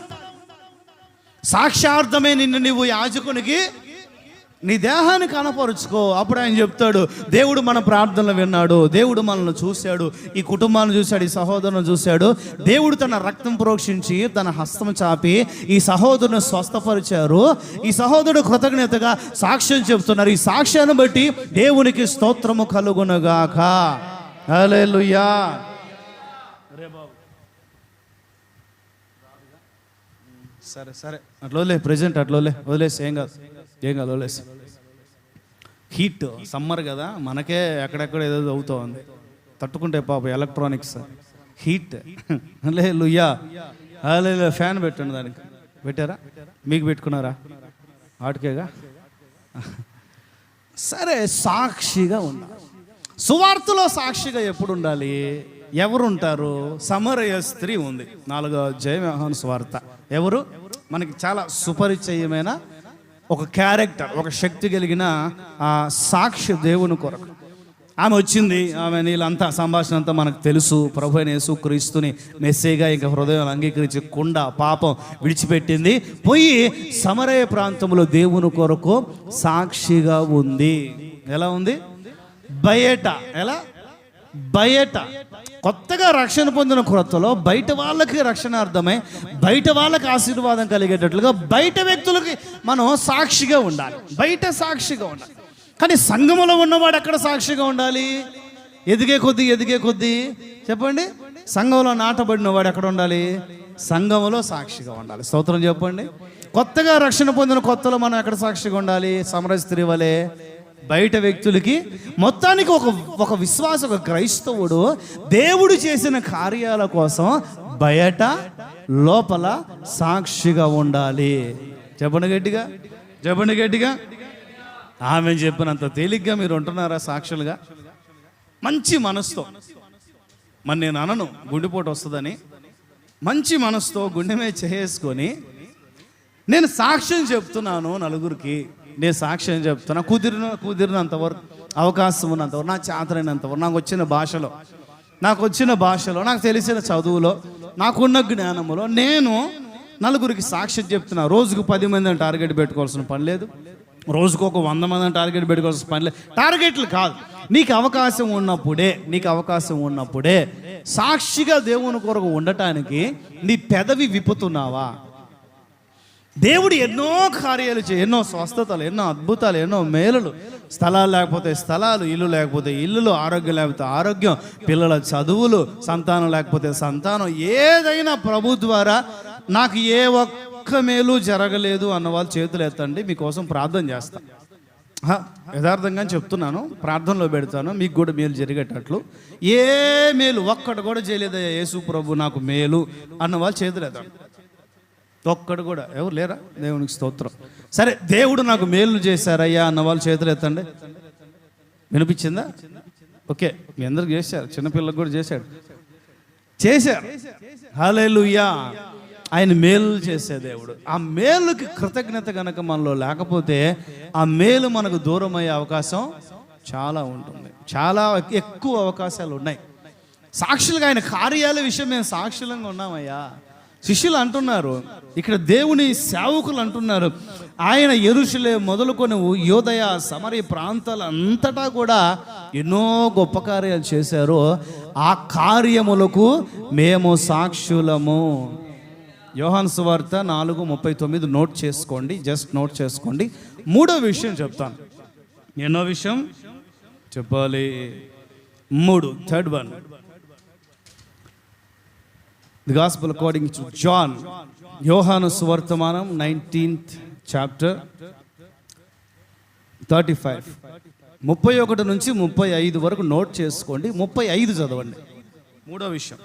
సాక్ష్యార్థమే నిన్ను నువ్వు యాజకునికి నీ దేహాన్ని కనపరుచుకో. అప్పుడు ఆయన చెప్తాడు, దేవుడు మన ప్రార్థనలు విన్నాడు, దేవుడు మనల్ని చూశాడు, ఈ కుటుంబాన్ని చూశాడు, ఈ సహోదరుని చూశాడు. దేవుడు తన రక్తం ప్రోక్షించి తన హస్తం చాపి ఈ సహోదరుని స్వస్థపరిచారు. ఈ సహోదరుడు కృతజ్ఞతగా సాక్ష్యం చెప్తున్నారు. ఈ సాక్ష్యాన్ని బట్టి దేవునికి స్తోత్రము కలుగునుగాక. హల్లెలూయా. సరే సరే అట్లా ప్రెజెంట్ అట్లా వదిలేసి ఏం కాదు వదిలేసి. హీట్ సమ్మర్ కదా, మనకే ఎక్కడెక్కడ ఏదో అవుతూ ఉంది, తట్టుకుంటే పాప ఎలక్ట్రానిక్స్ హీట్. హల్లెలూయా. హల్లెలూయా. ఫ్యాన్ పెట్టండి, దానికి పెట్టారా? మీకు పెట్టుకున్నారా? ఆటకేగా. సరే, సాక్షిగా ఉండాలి. సువార్తలో సాక్షిగా ఎప్పుడు ఉండాలి? ఎవరుంటారు? సమరయ స్త్రీ ఉంది. 4వ అధ్యాయం యోహాను సువార్త. ఎవరు? మనకి చాలా సుపరిచయమైన ఒక క్యారెక్టర్, ఒక శక్తి కలిగిన సాక్షి దేవుని కొరకు. ఆమె వచ్చింది. ఆమె నీళ్ళంతా సంభాషణ అంతా మనకు తెలుసు. ప్రభు అయిన యేసుక్రీస్తుని మెస్సీగా ఇంకా హృదయం అంగీకరించి కుండా పాపం విడిచిపెట్టింది. పోయి సమరయ ప్రాంతంలో దేవుని కొరకు సాక్షిగా ఉంది. ఎలా ఉంది? బయట. ఎలా? బయట. కొత్తగా రక్షణ పొందిన క్రొత్తలో బయట వాళ్ళకి రక్షణ అర్థమై బయట వాళ్ళకి ఆశీర్వాదం కలిగేటట్లుగా బయట వ్యక్తులకి మనం సాక్షిగా ఉండాలి. బయట సాక్షిగా ఉండాలి. కానీ సంఘములో ఉన్నవాడు ఎక్కడ సాక్షిగా ఉండాలి? ఎదిగే కొద్దీ చెప్పండి. సంఘంలో నాటబడిన వాడు ఎక్కడ ఉండాలి? సంఘములో సాక్షిగా ఉండాలి. స్తోత్రం చెప్పండి. కొత్తగా రక్షణ పొందిన కొత్తలో మనం ఎక్కడ సాక్షిగా ఉండాలి? సమరయ స్త్రీ వలె బయట వ్యక్తులకి. మొత్తానికి ఒక విశ్వాస, ఒక క్రైస్తవుడు దేవుడు చేసిన కార్యాల కోసం బయట లోపల సాక్షిగా ఉండాలి. చెప్పండి గట్టిగా. ఆమె చెప్పినంత తేలిగ్గా మీరు ఉంటున్నారా సాక్షులుగా? మంచి మనసుతో. మరి నేను అనను గుండెపోటు వస్తుందని. మంచి మనసుతో గుండె మీద చేసుకొని నేను సాక్ష్యం చెప్తున్నాను నలుగురికి. నేను సాక్ష్యం చెప్తున్నా కుదిరినంత వరకు, అవకాశం ఉన్నంత వరకు, నా చేతనైనంత వరకు, నాకు వచ్చిన భాషలో, నాకు తెలిసిన చదువులో, నాకున్న జ్ఞానములో నేను నలుగురికి సాక్ష్యం చెప్తున్నా. రోజుకు 10 మందిని టార్గెట్ పెట్టుకోవాల్సిన పని లేదు. రోజుకు ఒక 100 మందిని టార్గెట్ పెట్టుకోవాల్సిన పని లేదు. టార్గెట్లు కాదు. నీకు అవకాశం ఉన్నప్పుడే సాక్షిగా దేవుని కొరకు ఉండటానికి నీ పెదవి విప్పుతున్నావా? దేవుడు ఎన్నో కార్యాలు ఎన్నో స్వస్థతలు, ఎన్నో అద్భుతాలు, ఎన్నో మేలులు, స్థలాలు లేకపోతే స్థలాలు, ఇల్లు లేకపోతే ఇల్లులు, ఆరోగ్యం లేకపోతే ఆరోగ్యం, పిల్లల చదువులు, సంతానం లేకపోతే సంతానం, ఏదైనా ప్రభు ద్వారా నాకు ఏ ఒక్క మేలు జరగలేదు అన్న వాళ్ళు చేతులు ఎత్తండి, మీకోసం ప్రార్థన చేస్తా. యథార్థంగా చెప్తున్నాను, ప్రార్థనలో పెడతాను, మీకు కూడా మేలు జరిగేటట్లు. ఏ మేలు ఒక్కడు కూడా చేయలేదయ్యా యేసు ప్రభు నాకు మేలు అన్న వాళ్ళు చేతులు ఎత్తండి. ఒక్కడు కూడా ఎవరు లేరా? దేవునికి స్తోత్రం. సరే, దేవుడు నాకు మేలు చేశారయ్యా అన్న వాళ్ళు చేతులు ఎత్తండి. వినిపించిందా? ఓకే, మీ అందరికి చేశారు, చిన్నపిల్లలకు కూడా చేశారు. హల్లెలూయా. ఆయన మేలు చేసే దేవుడు. ఆ మేలుకి కృతజ్ఞత కనుక మనలో లేకపోతే ఆ మేలు మనకు దూరం అయ్యే అవకాశం చాలా ఉంటుంది. చాలా ఎక్కువ అవకాశాలు ఉన్నాయి. సాక్షులుగా ఆయన కార్యాల విషయం మేము సాక్షులంగా ఉన్నామయ్యా. శిష్యులు అంటున్నారు, ఇక్కడ దేవుని సేవకులు అంటున్నారు, ఆయన యెరూషలేము మొదలుకొని యోదయ సమరయ ప్రాంతాలంతటా కూడా ఎన్నో గొప్ప కార్యాలు చేశారు. ఆ కార్యములకు మేము సాక్షులము. యోహాను సువార్త 4:39 నోట్ చేసుకోండి, జస్ట్ నోట్ చేసుకోండి. 3వ విషయం చెప్తాను. ఎన్నో విషయం చెప్పాలి? 3, third one. The Gospel according to John, యోహాను సువర్తమానం 19th chapter 35, 31 నుంచి 35 వరకు నోట్ చేసుకోండి. 35 చదవండి. 3వ విషయం.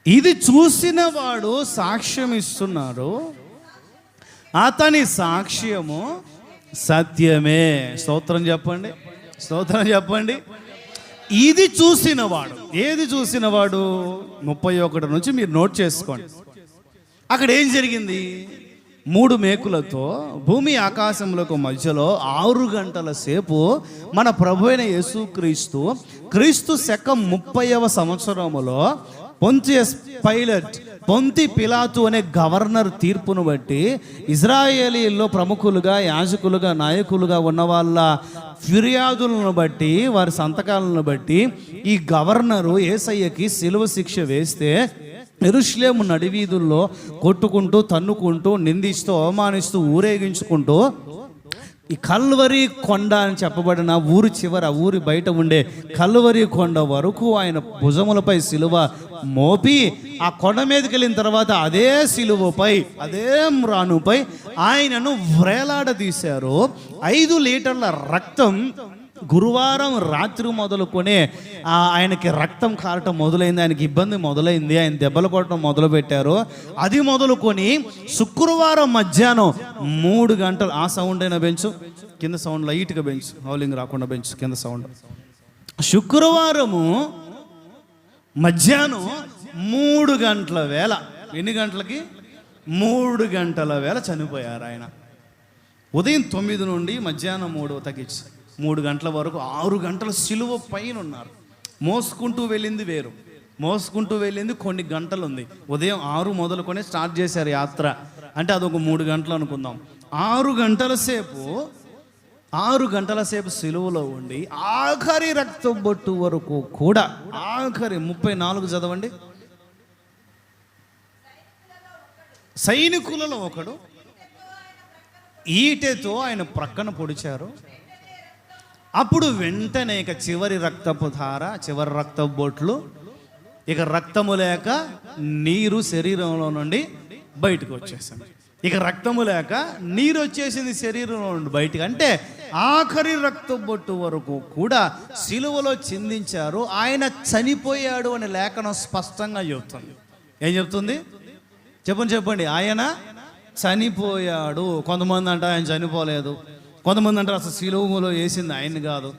ఇది చూసిన వాడు సాక్ష్యం ఇస్తున్నాడు, అతని సాక్ష్యము సత్యమే. స్తోత్రం చెప్పండి, స్తోత్రం చెప్పండి. ఇది చూసినవాడు, ఏది చూసినవాడు? 31 నుంచి మీరు నోట్ చేసుకోండి. అక్కడ ఏం జరిగింది? 3 మేకులతో భూమి ఆకాశములకు మధ్యలో 6 గంటల సేపు మన ప్రభు అయిన యేసుక్రీస్తు, క్రీస్తు శకం 30వ సంవత్సరములో పొంతి పిలాతు అనే గవర్నర్ తీర్పును బట్టి ఇజ్రాయేలీల్లో ప్రముఖులుగా, యాజకులుగా, నాయకులుగా ఉన్న వాళ్ళ ఫిర్యాదులను బట్టి, వారి సంతకాలను బట్టి ఈ గవర్నరు యేసయ్యకి సిలువ శిక్ష వేస్తే యెరూషలేము నడివీధుల్లో కొట్టుకుంటూ, తన్నుకుంటూ, నిందిస్తూ, అవమానిస్తూ, ఊరేగించుకుంటూ ఈ కల్వరి కొండ అని చెప్పబడిన ఊరి చివర, ఊరి బయట ఉండే కల్వరి కొండ వరకు ఆయన భుజములపై సిలువ మోపి ఆ కొండ మీదకి వెళ్ళిన తర్వాత అదే సిలువపై, అదే మ్రానుపై ఆయనను వ్రేలాడదీశారు. 5 లీటర్ల రక్తం గురువారం రాత్రి మొదలుకొనే ఆయనకి రక్తం కారటం మొదలైంది, ఆయనకి ఇబ్బంది మొదలైంది, ఆయన దెబ్బలు కొట్టడం మొదలుపెట్టారు. అది మొదలుకొని శుక్రవారం మధ్యాహ్నం 3 గంటలు, ఆ సౌండ్ అయినా బెంచు, కింద సౌండ్ లైట్గా బెంచు, హౌలింగ్ రాకుండా బెంచు, కింద సౌండ్. శుక్రవారము మధ్యాహ్నం 3 గంటల వేళ, ఎన్ని గంటలకి? 3 గంటల వేళ చనిపోయారు ఆయన. ఉదయం 9 నుండి మధ్యాహ్నం 3 తగ్గించి 3 గంటల వరకు 6 గంటల సిలువ పైన ఉన్నారు. మోసుకుంటూ వెళ్ళింది వేరు, మోసుకుంటూ వెళ్ళింది కొన్ని గంటలు ఉంది. ఉదయం 6 మొదలుకొని స్టార్ట్ చేశారు యాత్ర అంటే అదొక 3 గంటలు అనుకుందాం. 6 గంటల సేపు సిలువలో ఉండి ఆఖరి రక్తం బొట్టు వరకు కూడా, ఆఖరి 34 చదవండి. సైనికులలో ఒకడు ఈటెతో ఆయన ప్రక్కన పొడిచారు. అప్పుడు వెంటనే ఇక చివరి రక్తపు ధార, చివరి రక్తపు బొట్లు, ఇక రక్తము లేక నీరు శరీరంలో నుండి బయటకు వచ్చేసింది. ఇక రక్తము లేక నీరు వచ్చేసింది శరీరంలో నుండి బయటికి. అంటే ఆఖరి రక్తపు బొట్టు వరకు కూడా సిలువలో చిందించారు. ఆయన చనిపోయాడు అనే లేఖనం స్పష్టంగా చెబుతుంది. ఏం చెప్తుంది? చెప్పండి. ఆయన చనిపోయాడు. కొంతమంది అంటే ఆయన చనిపోలేదు, కొంతమంది అంటారు అసలు సిలువలో వేసింది ఆయన్ని కాదు,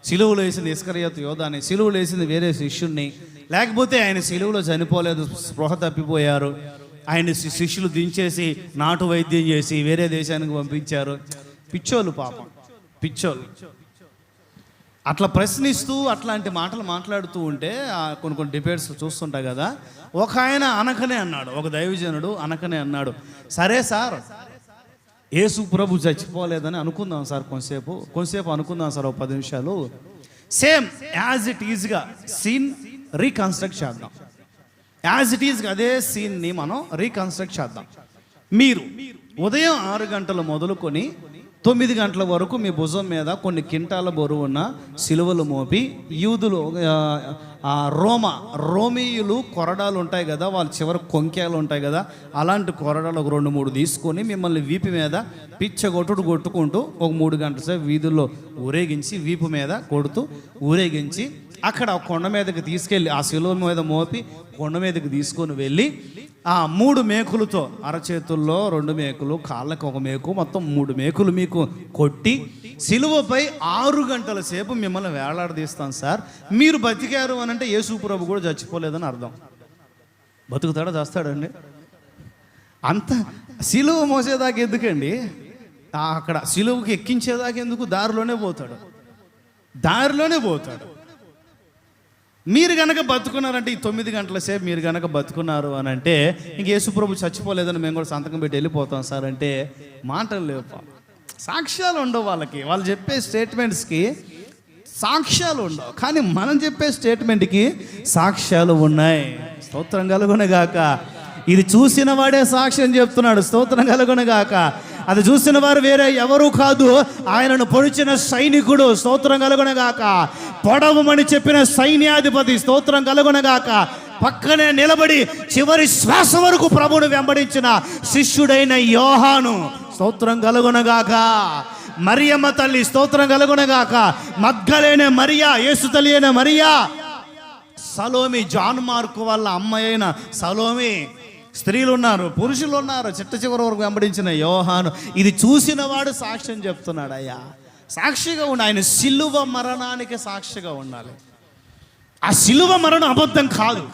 సిలువలో వేసింది ఇస్కరియోతు యోధాని, సిలువలో వేసింది వేరే శిష్యుణ్ణి, లేకపోతే ఆయన సిలువలో చనిపోలేదు, స్పృహ తప్పిపోయారు, ఆయన శిష్యులు దించేసి నాటు వైద్యం చేసి వేరే దేశానికి పంపించారు. పిచ్చోళ్ళు, పాపం పిచ్చోళ్ళు. అట్లా ప్రశ్నిస్తూ అట్లాంటి మాటలు మాట్లాడుతూ ఉంటే కొన్ని డిబేట్స్ చూస్తుంటా కదా. ఒక ఆయన అనకనే అన్నాడు, ఒక దైవజనుడు అనకనే అన్నాడు, సరే సార్ యేసు ప్రభు చచ్చిపోలేదని అనుకుందాం సార్, కొంతసేపు అనుకుందాం సార్, 10 నిమిషాలు. సేమ్ యాజ్ ఇట్ ఈజ్గా సీన్ రీకన్స్ట్రక్ట్ చేద్దాం, యాజ్ ఇట్ ఈజ్గా అదే సీన్ని మనం రీకన్స్ట్రక్ట్ చేద్దాం. మీరు ఉదయం 6 గంటలు మొదలుకొని 9 గంటల వరకు మీ భుజం మీద కొన్ని కింటాల బరువున్న సిలువలు మోపి, యూదులు, రోమీయులు కొరడాలు ఉంటాయి కదా, వాళ్ళ చివరి కొంకేలు ఉంటాయి కదా, అలాంటి కొరడాలు ఒక 2-3 తీసుకొని మిమ్మల్ని వీపు మీద కొట్టుకుంటూ ఒక 3 గంటల సేపు వీధుల్లో ఊరేగించి, వీపు మీద కొడుతూ ఊరేగించి అక్కడ కొండ మీదకి తీసుకెళ్ళి ఆ సిలువ మీద మోపి కొండ మీదకి తీసుకొని వెళ్ళి ఆ 3 మేకులతో, అరచేతుల్లో 2 మేకులు, కాళ్ళకు 1 మేకు, మొత్తం 3 మేకులు మీకు కొట్టి సిలువపై 6 గంటల సేపు మిమ్మల్ని వేలాడదీస్తాను సార్. మీరు బతికారు అని అంటే యేసు ప్రభు కూడా చచ్చిపోలేదని అర్థం. బతుకుతాడా, చేస్తాడండి? అంత సిలువ మోసేదాకా ఎందుకండి? అక్కడ సిలువకి ఎక్కించేదాకా ఎందుకు? దారిలోనే పోతాడు. మీరు కనుక బతుకున్నారంటే ఈ 9 గంటల సేపు మీరు కనుక బతుకున్నారు అని అంటే ఇంక యేసుప్రభు చచ్చిపోలేదని మేము కూడా సంతకం పెట్టి వెళ్ళిపోతాం సార్ అంటే మాటలు లేవు, సాక్ష్యాలు ఉండవు వాళ్ళకి. వాళ్ళు చెప్పే స్టేట్మెంట్స్కి సాక్ష్యాలు ఉండవు, కానీ మనం చెప్పే స్టేట్మెంట్కి సాక్ష్యాలు ఉన్నాయి. స్తోత్రం కలుగునగాక. ఇది చూసిన వాడే సాక్ష్యం చెప్తున్నాడు. స్తోత్రం కలుగునగాక. అది చూసిన వారు వేరే ఎవరు కాదు, ఆయనను పొడిచిన సైనికుడు. స్తోత్రం కలుగునగాక. పొడవమని చెప్పిన సైన్యాధిపతి. స్తోత్రం కలుగునగాక. పక్కనే నిలబడి చివరి శ్వాస వరకు ప్రభువును వెంబడించిన శిష్యుడైన యోహాను. స్తోత్రం కలుగునగాక. మరియమ్మ తల్లి. స్తోత్రం కలుగునగాక. మగ్దలేనే మరియా, యేసు తల్లి అయిన మరియా, సలోమి, జాన్ మార్కు వాళ్ళ అమ్మాయి అయిన సలోమి, స్త్రీలు ఉన్నారు, పురుషులు ఉన్నారు, చిట్ట చివరి వరకు వెంబడించిన యోహాను. ఇది చూసిన వాడు సాక్ష్యం చెప్తున్నాడు. అయ్యా సాక్షిగా ఉండి, ఆయన సిలువ మరణానికి సాక్షిగా ఉండాలి. ఆ సిలువ మరణం అబద్ధం కాదు.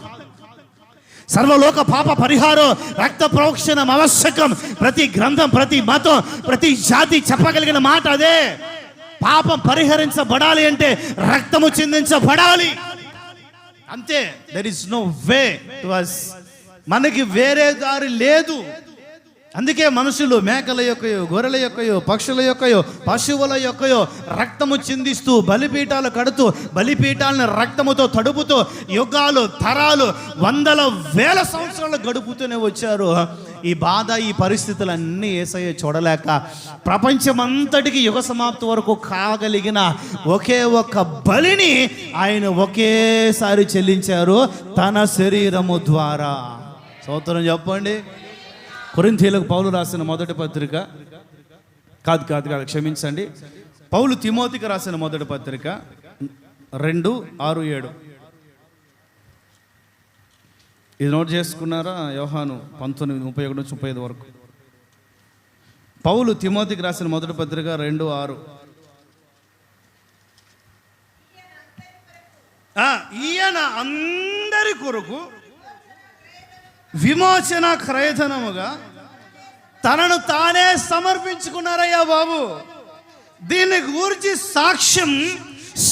సర్వలోక పాప పరిహారం, రక్త ప్రోక్షణం ఆవశ్యకం. ప్రతి గ్రంథం, ప్రతి మతం, ప్రతి జాతి చెప్పగలిగిన మాట అదే. పాపం పరిహరించబడాలి అంటే రక్తము చిందించబడాలి, అంతే. There is no way to us. మనకి వేరే దారి లేదు. అందుకే మనుషులు మేకల యొక్కయో, గొర్రెల యొక్కయో, పక్షుల యొక్కయో, పశువుల యొక్కయో రక్తము చిందిస్తూ బలిపీఠాలు కడుతూ, బలిపీఠాలను రక్తముతో తడుపుతూ యుగాలు, తరాలు, వందల వేల సంవత్సరాలు గడుపుతూనే వచ్చారు. ఈ బాధ, ఈ పరిస్థితులన్నీ యేసయ్య చూడలేక ప్రపంచమంతటికి యుగ సమాప్తి వరకు కాగలిగిన ఒకే ఒక్క బలిని ఆయన ఒకేసారి చెల్లించారు తన శరీరము ద్వారా. స్తోత్రం చెప్పండి. కొరింథీయులకు పౌలు రాసిన మొదటి పత్రిక, కాదు క్షమించండి, పౌలు తిమోతికి రాసిన మొదటి పత్రిక 2:6-7. ఇది నోట్ చేసుకున్నారా? యోహాను 19:31-35 వరకు. పౌలు తిమోతికి రాసిన మొదటి పత్రిక 2:6. ఈయన అందరి కొరకు విమోచన క్రయధనముగా తనను తానే సమర్పించుకున్నారయ్యా బాబు. దీని గురించి సాక్ష్యం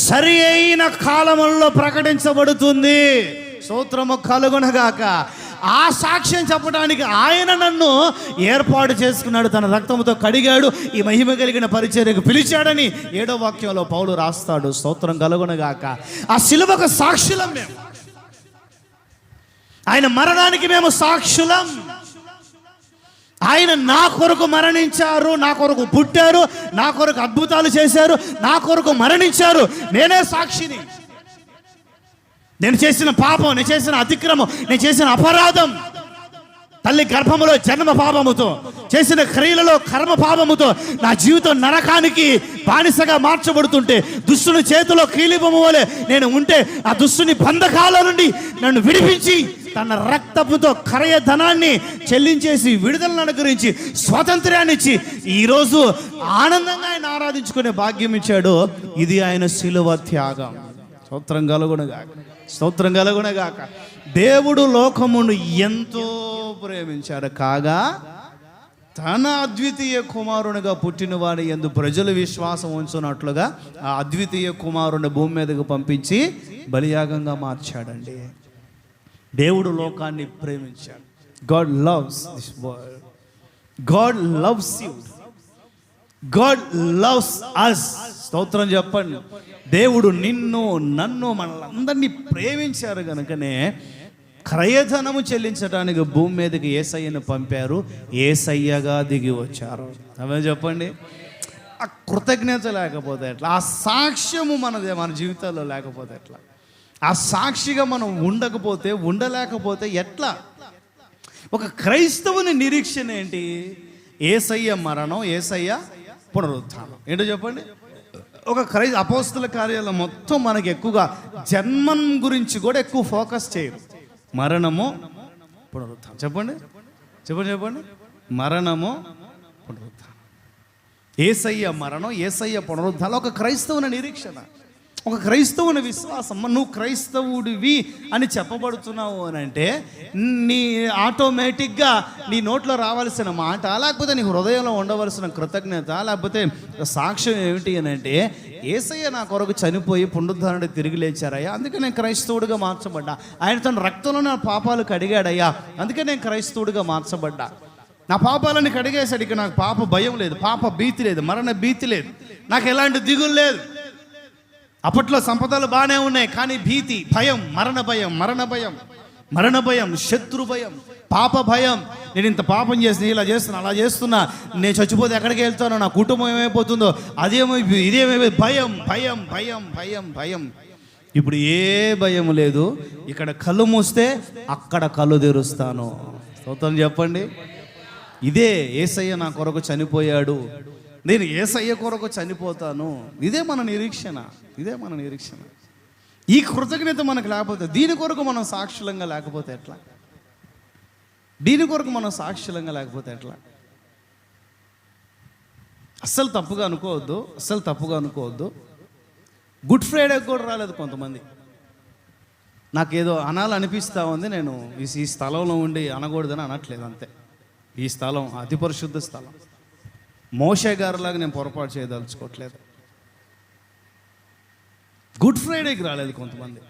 సరి అయిన కాలములో ప్రకటించబడుతుంది. స్తోత్రము కలుగునగాక. ఆ సాక్ష్యం చెప్పడానికి ఆయన నన్ను ఏర్పాటు చేసుకున్నాడు, తన రక్తముతో కడిగాడు, ఈ మహిమ కలిగిన పరిచర్యకు పిలిచాడని 7వ వాక్యంలో పౌలు రాస్తాడు. స్తోత్రం కలుగునగాక. ఆ శిలువకు సాక్షులం మేము. ఆయన మరణానికి మేము సాక్షులం. ఆయన నా కొరకు మరణించారు, నా కొరకు పుట్టారు, నా కొరకు అద్భుతాలు చేశారు, నా కొరకు మరణించారు. నేనే సాక్షిని. నేను చేసిన పాపం, నేను చేసిన అతిక్రమం, నేను చేసిన అపరాధం, తల్లి గర్భములో జన్మ పాపముతో చేసిన క్రియలలో కర్మ పాపముతో నా జీవితం నరకానికి బానిసగా మార్చబడుతుంటే, దుష్టుని చేతిలో కీలిబొమ్మ వలె నేను ఉంటే, ఆ దుష్టుని బంధకాల నుండి నన్ను విడిపించి తన రక్తముతో క్రయధనాన్ని చెల్లించేసి విడుదలను అనుగ్రహించి స్వాతంత్ర్యాన్ని ఇచ్చి ఈరోజు ఆనందంగా ఆయన ఆరాధించుకునే భాగ్యం ఇచ్చాడు. ఇది ఆయన శిలువ త్యాగం. స్తోత్రం కలుగునగాక. స్తోత్రం కలుగునగాక. దేవుడు లోకమును ఎంతో ప్రేమించాడు కాగా తన అద్వితీయ కుమారునిగా పుట్టినవాడి యందు ప్రజలు విశ్వాసం ఉంచున్నట్లుగా ఆ అద్వితీయ కుమారుని భూమి మీదకు పంపించి బలియాగంగా మార్చాడండి. దేవుడు లోకాన్ని ప్రేమించాడు. God loves this world. God loves you. God loves us. స్తోత్రం చెప్పండి. దేవుడు నిన్ను, నన్ను, మనలందరినీ ప్రేమించారు కనుకనే క్రయధనము చెల్లించడానికి భూమి మీదకి యేసయ్యను పంపారు. యేసయ్యగా దిగి వచ్చారు. అవే చెప్పండి. ఆ కృతజ్ఞత లేకపోతే ఎట్లా? ఆ సాక్ష్యము మన జీవితాల్లో లేకపోతే ఎట్లా? ఆ సాక్షిగా మనం ఉండలేకపోతే ఎట్లా? ఒక క్రైస్తవుని నిరీక్షణ ఏంటి? యేసయ్య మరణం, యేసయ్య పునరుత్థానం. ఏంటో చెప్పండి. ఒక అపోస్తల కార్యాలయం మొత్తం మనకి ఎక్కువగా జన్మం గురించి కూడా ఎక్కువ ఫోకస్ చేయరు. మరణము, పునరుత్థానం. చెప్పండి. మరణము, పునరుత్థానం. యేసయ్య మరణం, యేసయ్య పునరుత్థానం ఒక క్రైస్తవుని నిరీక్షణ, ఒక క్రైస్తవుని విశ్వాసం. నువ్వు క్రైస్తవుడివి అని చెప్పబడుతున్నావు అని అంటే నీ ఆటోమేటిక్గా నీ నోట్లో రావాల్సిన మాట, లేకపోతే నీ హృదయంలో ఉండవలసిన కృతజ్ఞత, లేకపోతే సాక్ష్యం ఏమిటి అని అంటే, యేసయ్య నా కొరకు చనిపోయి పునరుద్ధరణ తిరిగి లేచారయ్యా, అందుకే నేను క్రైస్తవుడిగా మార్చబడ్డా. ఆయన తన రక్తంలో నా పాపాలు కడిగాడయ్యా, అందుకే నేను క్రైస్తవుడిగా మార్చబడ్డా. నా పాపాలను కడిగేశాడు. ఇక నాకు పాప భయం లేదు, పాప భీతి లేదు, మరణ భీతి లేదు, నాకు ఎలాంటి దిగులు లేదు. అప్పట్లో సంపదలు బాగానే ఉన్నాయి, కానీ భీతి, భయం, మరణ భయం, శత్రు భయం, పాప భయం. నేను ఇంత పాపం చేసిన, ఇలా చేస్తున్నా, అలా చేస్తున్నా, నేను చచ్చిపోతే ఎక్కడికి వెళ్తానో, నా కుటుంబం ఏమైపోతుందో, ఇదేమైపోయి భయం. ఇప్పుడు ఏ భయం లేదు. ఇక్కడ కళ్ళు మూస్తే అక్కడ కళ్ళు తెరుస్తాను. స్తోత్రం చెప్పండి. ఇదే యేసయ్య నా కొరకు చనిపోయాడు, నేను యేసయ్య కొరకు చనిపోతాను. ఇదే మన నిరీక్షణ. ఈ కృతజ్ఞత మనకు లేకపోతే, దీని కొరకు మనం సాక్షులంగా లేకపోతే ఎట్లా? దీని కొరకు మనం సాక్షులంగా లేకపోతే ఎట్లా? అస్సలు తప్పుగా అనుకోవద్దు. గుడ్ ఫ్రైడే కూడా రాలేదు కొంతమంది. నాకేదో అనాలనిపిస్తూ ఉంది. నేను ఈ స్థలంలో ఉండి అనకూడదని అనట్లేదు, అంతే. ఈ స్థలం అతి పరిశుద్ధ స్థలం. మోషే గారిలాగా నేను పొరపాటు చేయదలుచుకోవట్లేదు. గుడ్ ఫ్రైడేకి రాలేదు కొంతమంది.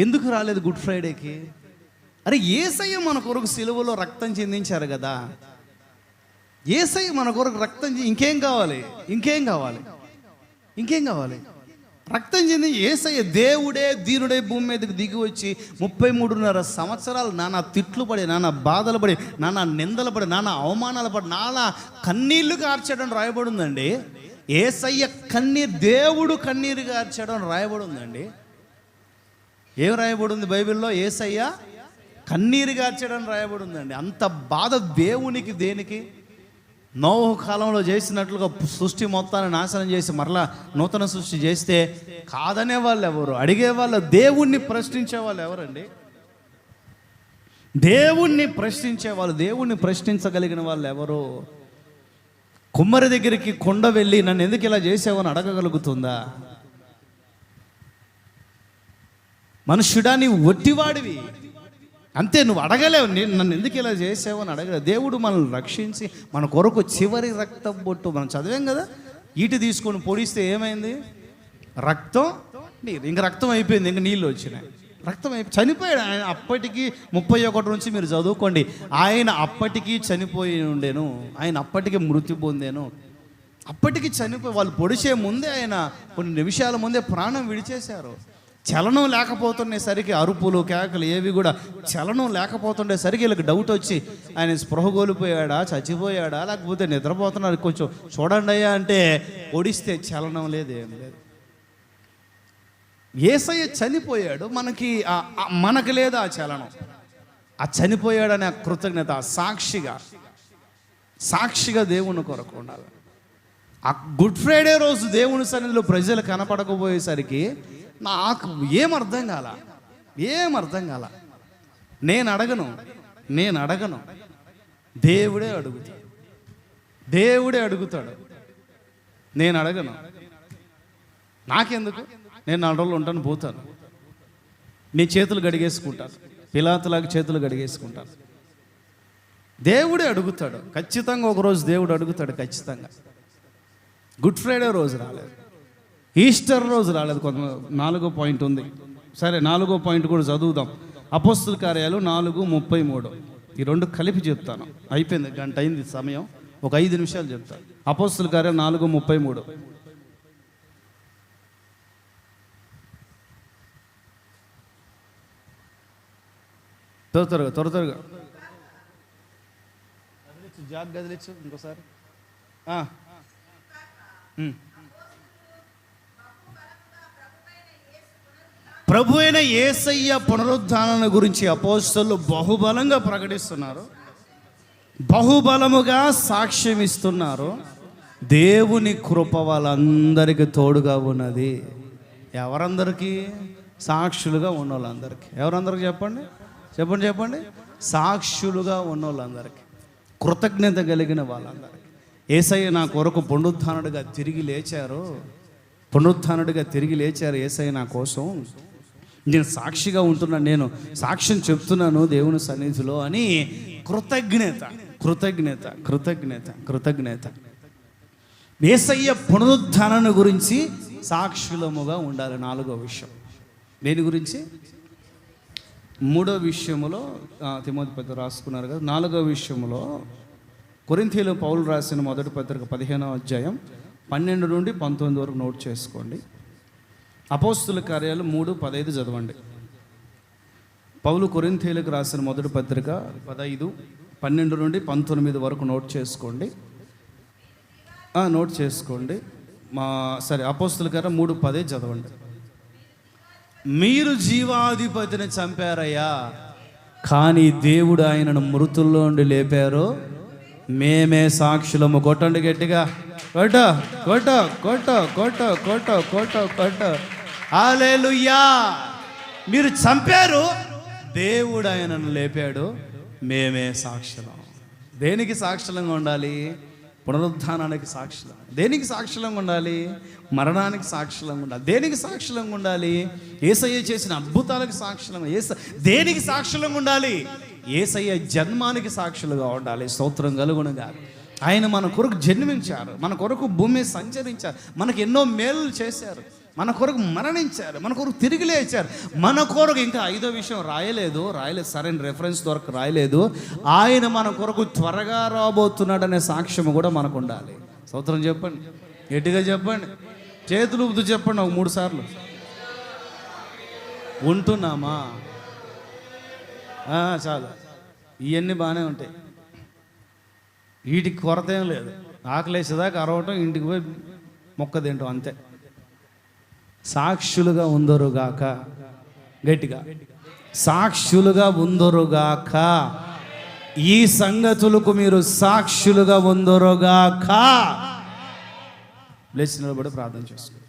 ఎందుకు రాలేదు గుడ్ ఫ్రైడేకి? అరే, యేసయ్య మన కొరకు సిలువలో రక్తం చిందించారు కదా. యేసయ్య మన కొరకు రక్తం ఇంకేం కావాలి? రక్తం చెంది యేసయ్య దేవుడే దీనుడే భూమి మీదకి దిగి వచ్చి 33.5 సంవత్సరాలు నానా తిట్లు పడి, నానా బాధలు పడి, నానా నిందలు పడి, నానా అవమానాలు పడి, నానా కన్నీళ్లు కార్చడం రాయబడి ఉందండి. యేసయ్య దేవుడు కన్నీరు కార్చడం రాయబడి ఉందండి. ఏం రాయబడి ఉంది బైబిల్లో? యేసయ్య కన్నీరు కార్చడం రాయబడి ఉందండి. అంత బాధ దేవునికి దేనికి? నోవహు కాలంలో చేసినట్లుగా సృష్టి మొత్తాన్ని నాశనం చేసి మరలా నూతన సృష్టి చేస్తే కాదనే వాళ్ళు ఎవరు? అడిగే వాళ్ళు, దేవుణ్ణి ప్రశ్నించే వాళ్ళు ఎవరండి? దేవుణ్ణి ప్రశ్నించగలిగిన వాళ్ళు ఎవరు? కుమ్మరి దగ్గరికి కొండ వెళ్ళి నన్ను ఎందుకు ఇలా చేసావని అడగగలుగుతుందా? మనుష్యుడా, నీవు ఒట్టివాడివి, అంతే, నువ్వు అడగలేవు. నన్ను ఎందుకు ఇలా చేసావని అడగలేవు. దేవుడు మనల్ని రక్షించి మన కొరకు చివరి రక్తం బొట్టు, మనం చదివాం కదా, ఈటి తీసుకొని పొడిస్తే ఏమైంది? రక్తం, నీరు. ఇంక రక్తం అయిపోయింది, ఇంక నీళ్ళు వచ్చినాయి. రక్తం చనిపోయాడు ఆయన. అప్పటికి 31 నుంచి మీరు చదువుకోండి. ఆయన అప్పటికి చనిపోయి ఉండేను, ఆయన అప్పటికి మృతి పొందాను. అప్పటికి చనిపోయి వాళ్ళు పొడిచే ముందే, ఆయన కొన్ని నిమిషాల ముందే ప్రాణం విడిచేశారు. చలనం లేకపోతుండేసరికి అరుపులు కేకలు ఏవి కూడా చలనం లేకపోతుండేసరికి వీళ్ళకి డౌట్ వచ్చి ఆయన స్పృహ కోల్పోయాడా, చచ్చిపోయాడా, లేకపోతే నిద్రపోతున్నాడు, కొంచెం చూడండి అయ్యా అంటే ఒడిస్తే చలనం లేదు, ఏం లేదు. యేసయ్య చనిపోయాడు, మనకి లేదు ఆ చలనం. ఆ చనిపోయాడనే ఆ కృతజ్ఞత, సాక్షిగా దేవుని కొరకు ఉండాలి. ఆ గుడ్ ఫ్రైడే రోజు దేవుని సన్నిధిలో ప్రజలు కనపడకపోయేసరికి నాకు ఏం అర్థం కాల. నేను అడగను, దేవుడే అడుగుతాడు. నేను అడగను. నాకెందుకు? నేను 4 రోజులు ఉంటాను, పోతాను. నీ చేతులు గడిగేసుకుంటాను, పిలాతులాగా చేతులు గడిగేసుకుంటాను. దేవుడే అడుగుతాడు ఖచ్చితంగా. ఒకరోజు దేవుడు అడుగుతాడు ఖచ్చితంగా. గుడ్ ఫ్రైడే రోజు రాలేదు, ఈస్టర్ రోజు రాలేదు. కొంత 4వ పాయింట్ ఉంది. సరే, 4వ పాయింట్ కూడా చదువుదాం. అపోస్తుల కార్యాలు 4:33. ఈ 2 కలిపి చెప్తాను. అయిపోయింది, గంట అయింది సమయం. ఒక 5 నిమిషాలు చెప్తాను. అపోస్తుల కార్యాలు 4:33. త్వరగా గదిలిచ్చు ఇంకోసారి. ప్రభు అయిన యేసయ్య పునరుద్ధానాన్ని గురించి అపోస్తలులు బహుబలంగా ప్రకటిస్తున్నారు, బహుబలముగా సాక్ష్యం ఇస్తున్నారు. దేవుని కృప వాళ్ళందరికీ తోడుగా ఉన్నది. ఎవరందరికీ? సాక్షులుగా ఉన్న వాళ్ళందరికీ. ఎవరందరికీ? చెప్పండి. సాక్షులుగా ఉన్న వాళ్ళందరికీ, కృతజ్ఞత కలిగిన వాళ్ళందరికీ. యేసయ్య నా కొరకు పునరుద్ధానుడిగా తిరిగి లేచారు. యేసయ్య నా కోసం, నేను సాక్షిగా ఉంటున్నాను, నేను సాక్ష్యం చెప్తున్నాను దేవుని సన్నిధిలో అని కృతజ్ఞత. యేసయ్య పునరుద్ధానాన్ని గురించి సాక్షులముగా ఉండాలి. 4వ విషయం దేని గురించి? 3వ విషయములో తిమోతి పత్రిక రాసుకున్నారు కదా. 4వ విషయములో కొరింథీయులు పౌలు రాసిన మొదటి పత్రిక 15వ అధ్యాయం 12 నుండి 19 వరకు నోట్ చేసుకోండి. అపోస్తుల కార్యాలు 3:15 చదవండి. పౌలు కొరింథీయులకు రాసిన మొదటి పత్రిక 15:12 నుండి 19 వరకు నోట్ చేసుకోండి. అపోస్తుల కార్యం 3:10 చదవండి. మీరు జీవాధిపతిని చంపారయ్యా, కానీ దేవుడు ఆయనను మృతుల్లో నుండి లేపారు, మేమే సాక్షులము. కొట్టండి గట్టిగా, కొట్ట. హల్లెలూయా. మీరు చంపారు, దేవుడు ఆయనను లేపాడు, మేమే సాక్షులం. దేనికి సాక్షులంగా ఉండాలి? పునరుద్ధానానికి సాక్షులం. దేనికి సాక్షులంగా ఉండాలి? మరణానికి సాక్షులంగా ఉండాలి. దేనికి సాక్షులంగా ఉండాలి? యేసయ్య చేసిన అద్భుతాలకు సాక్షులంగా. దేనికి సాక్షులంగా ఉండాలి? యేసయ్య జన్మానికి సాక్షులుగా ఉండాలి. స్తోత్రం కలుగునుగా. ఆయన మన కొరకు జన్మించారు, మన కొరకు భూమి సంచరించారు, మనకు ఎన్నో మేలు చేశారు, మన కొరకు మరణించారు, మన కొరకు తిరిగి లేచారు, మన కొరకు ఇంకా 5వ విషయం రాయలేదు, సరైన రెఫరెన్స్ దొరక రాయలేదు. ఆయన మన కొరకు త్వరగా రాబోతున్నాడనే సాక్ష్యం కూడా మనకు ఉండాలి. స్తోత్రం చెప్పండి, గట్టిగా చెప్పండి, చేతులు ఊపుతూ చెప్పండి ఒక 3 సార్లు. ఉంటున్నామా? చాలు, ఇవన్నీ బాగానే ఉంటాయి, వీటికి కొరత ఏం లేదు. ఆకలేసేదాకా అరవటం, ఇంటికి పోయి మొక్క తింటాం, అంతే. సాక్షులుగా ఉందరుగాక, గట్టిగా సాక్షులుగా ఉందరుగాక, ఈ సంగతులకు మీరు సాక్షులుగా ఉందరుగాక. లేచి నిలబడి ప్రార్థన చేసుకోండి.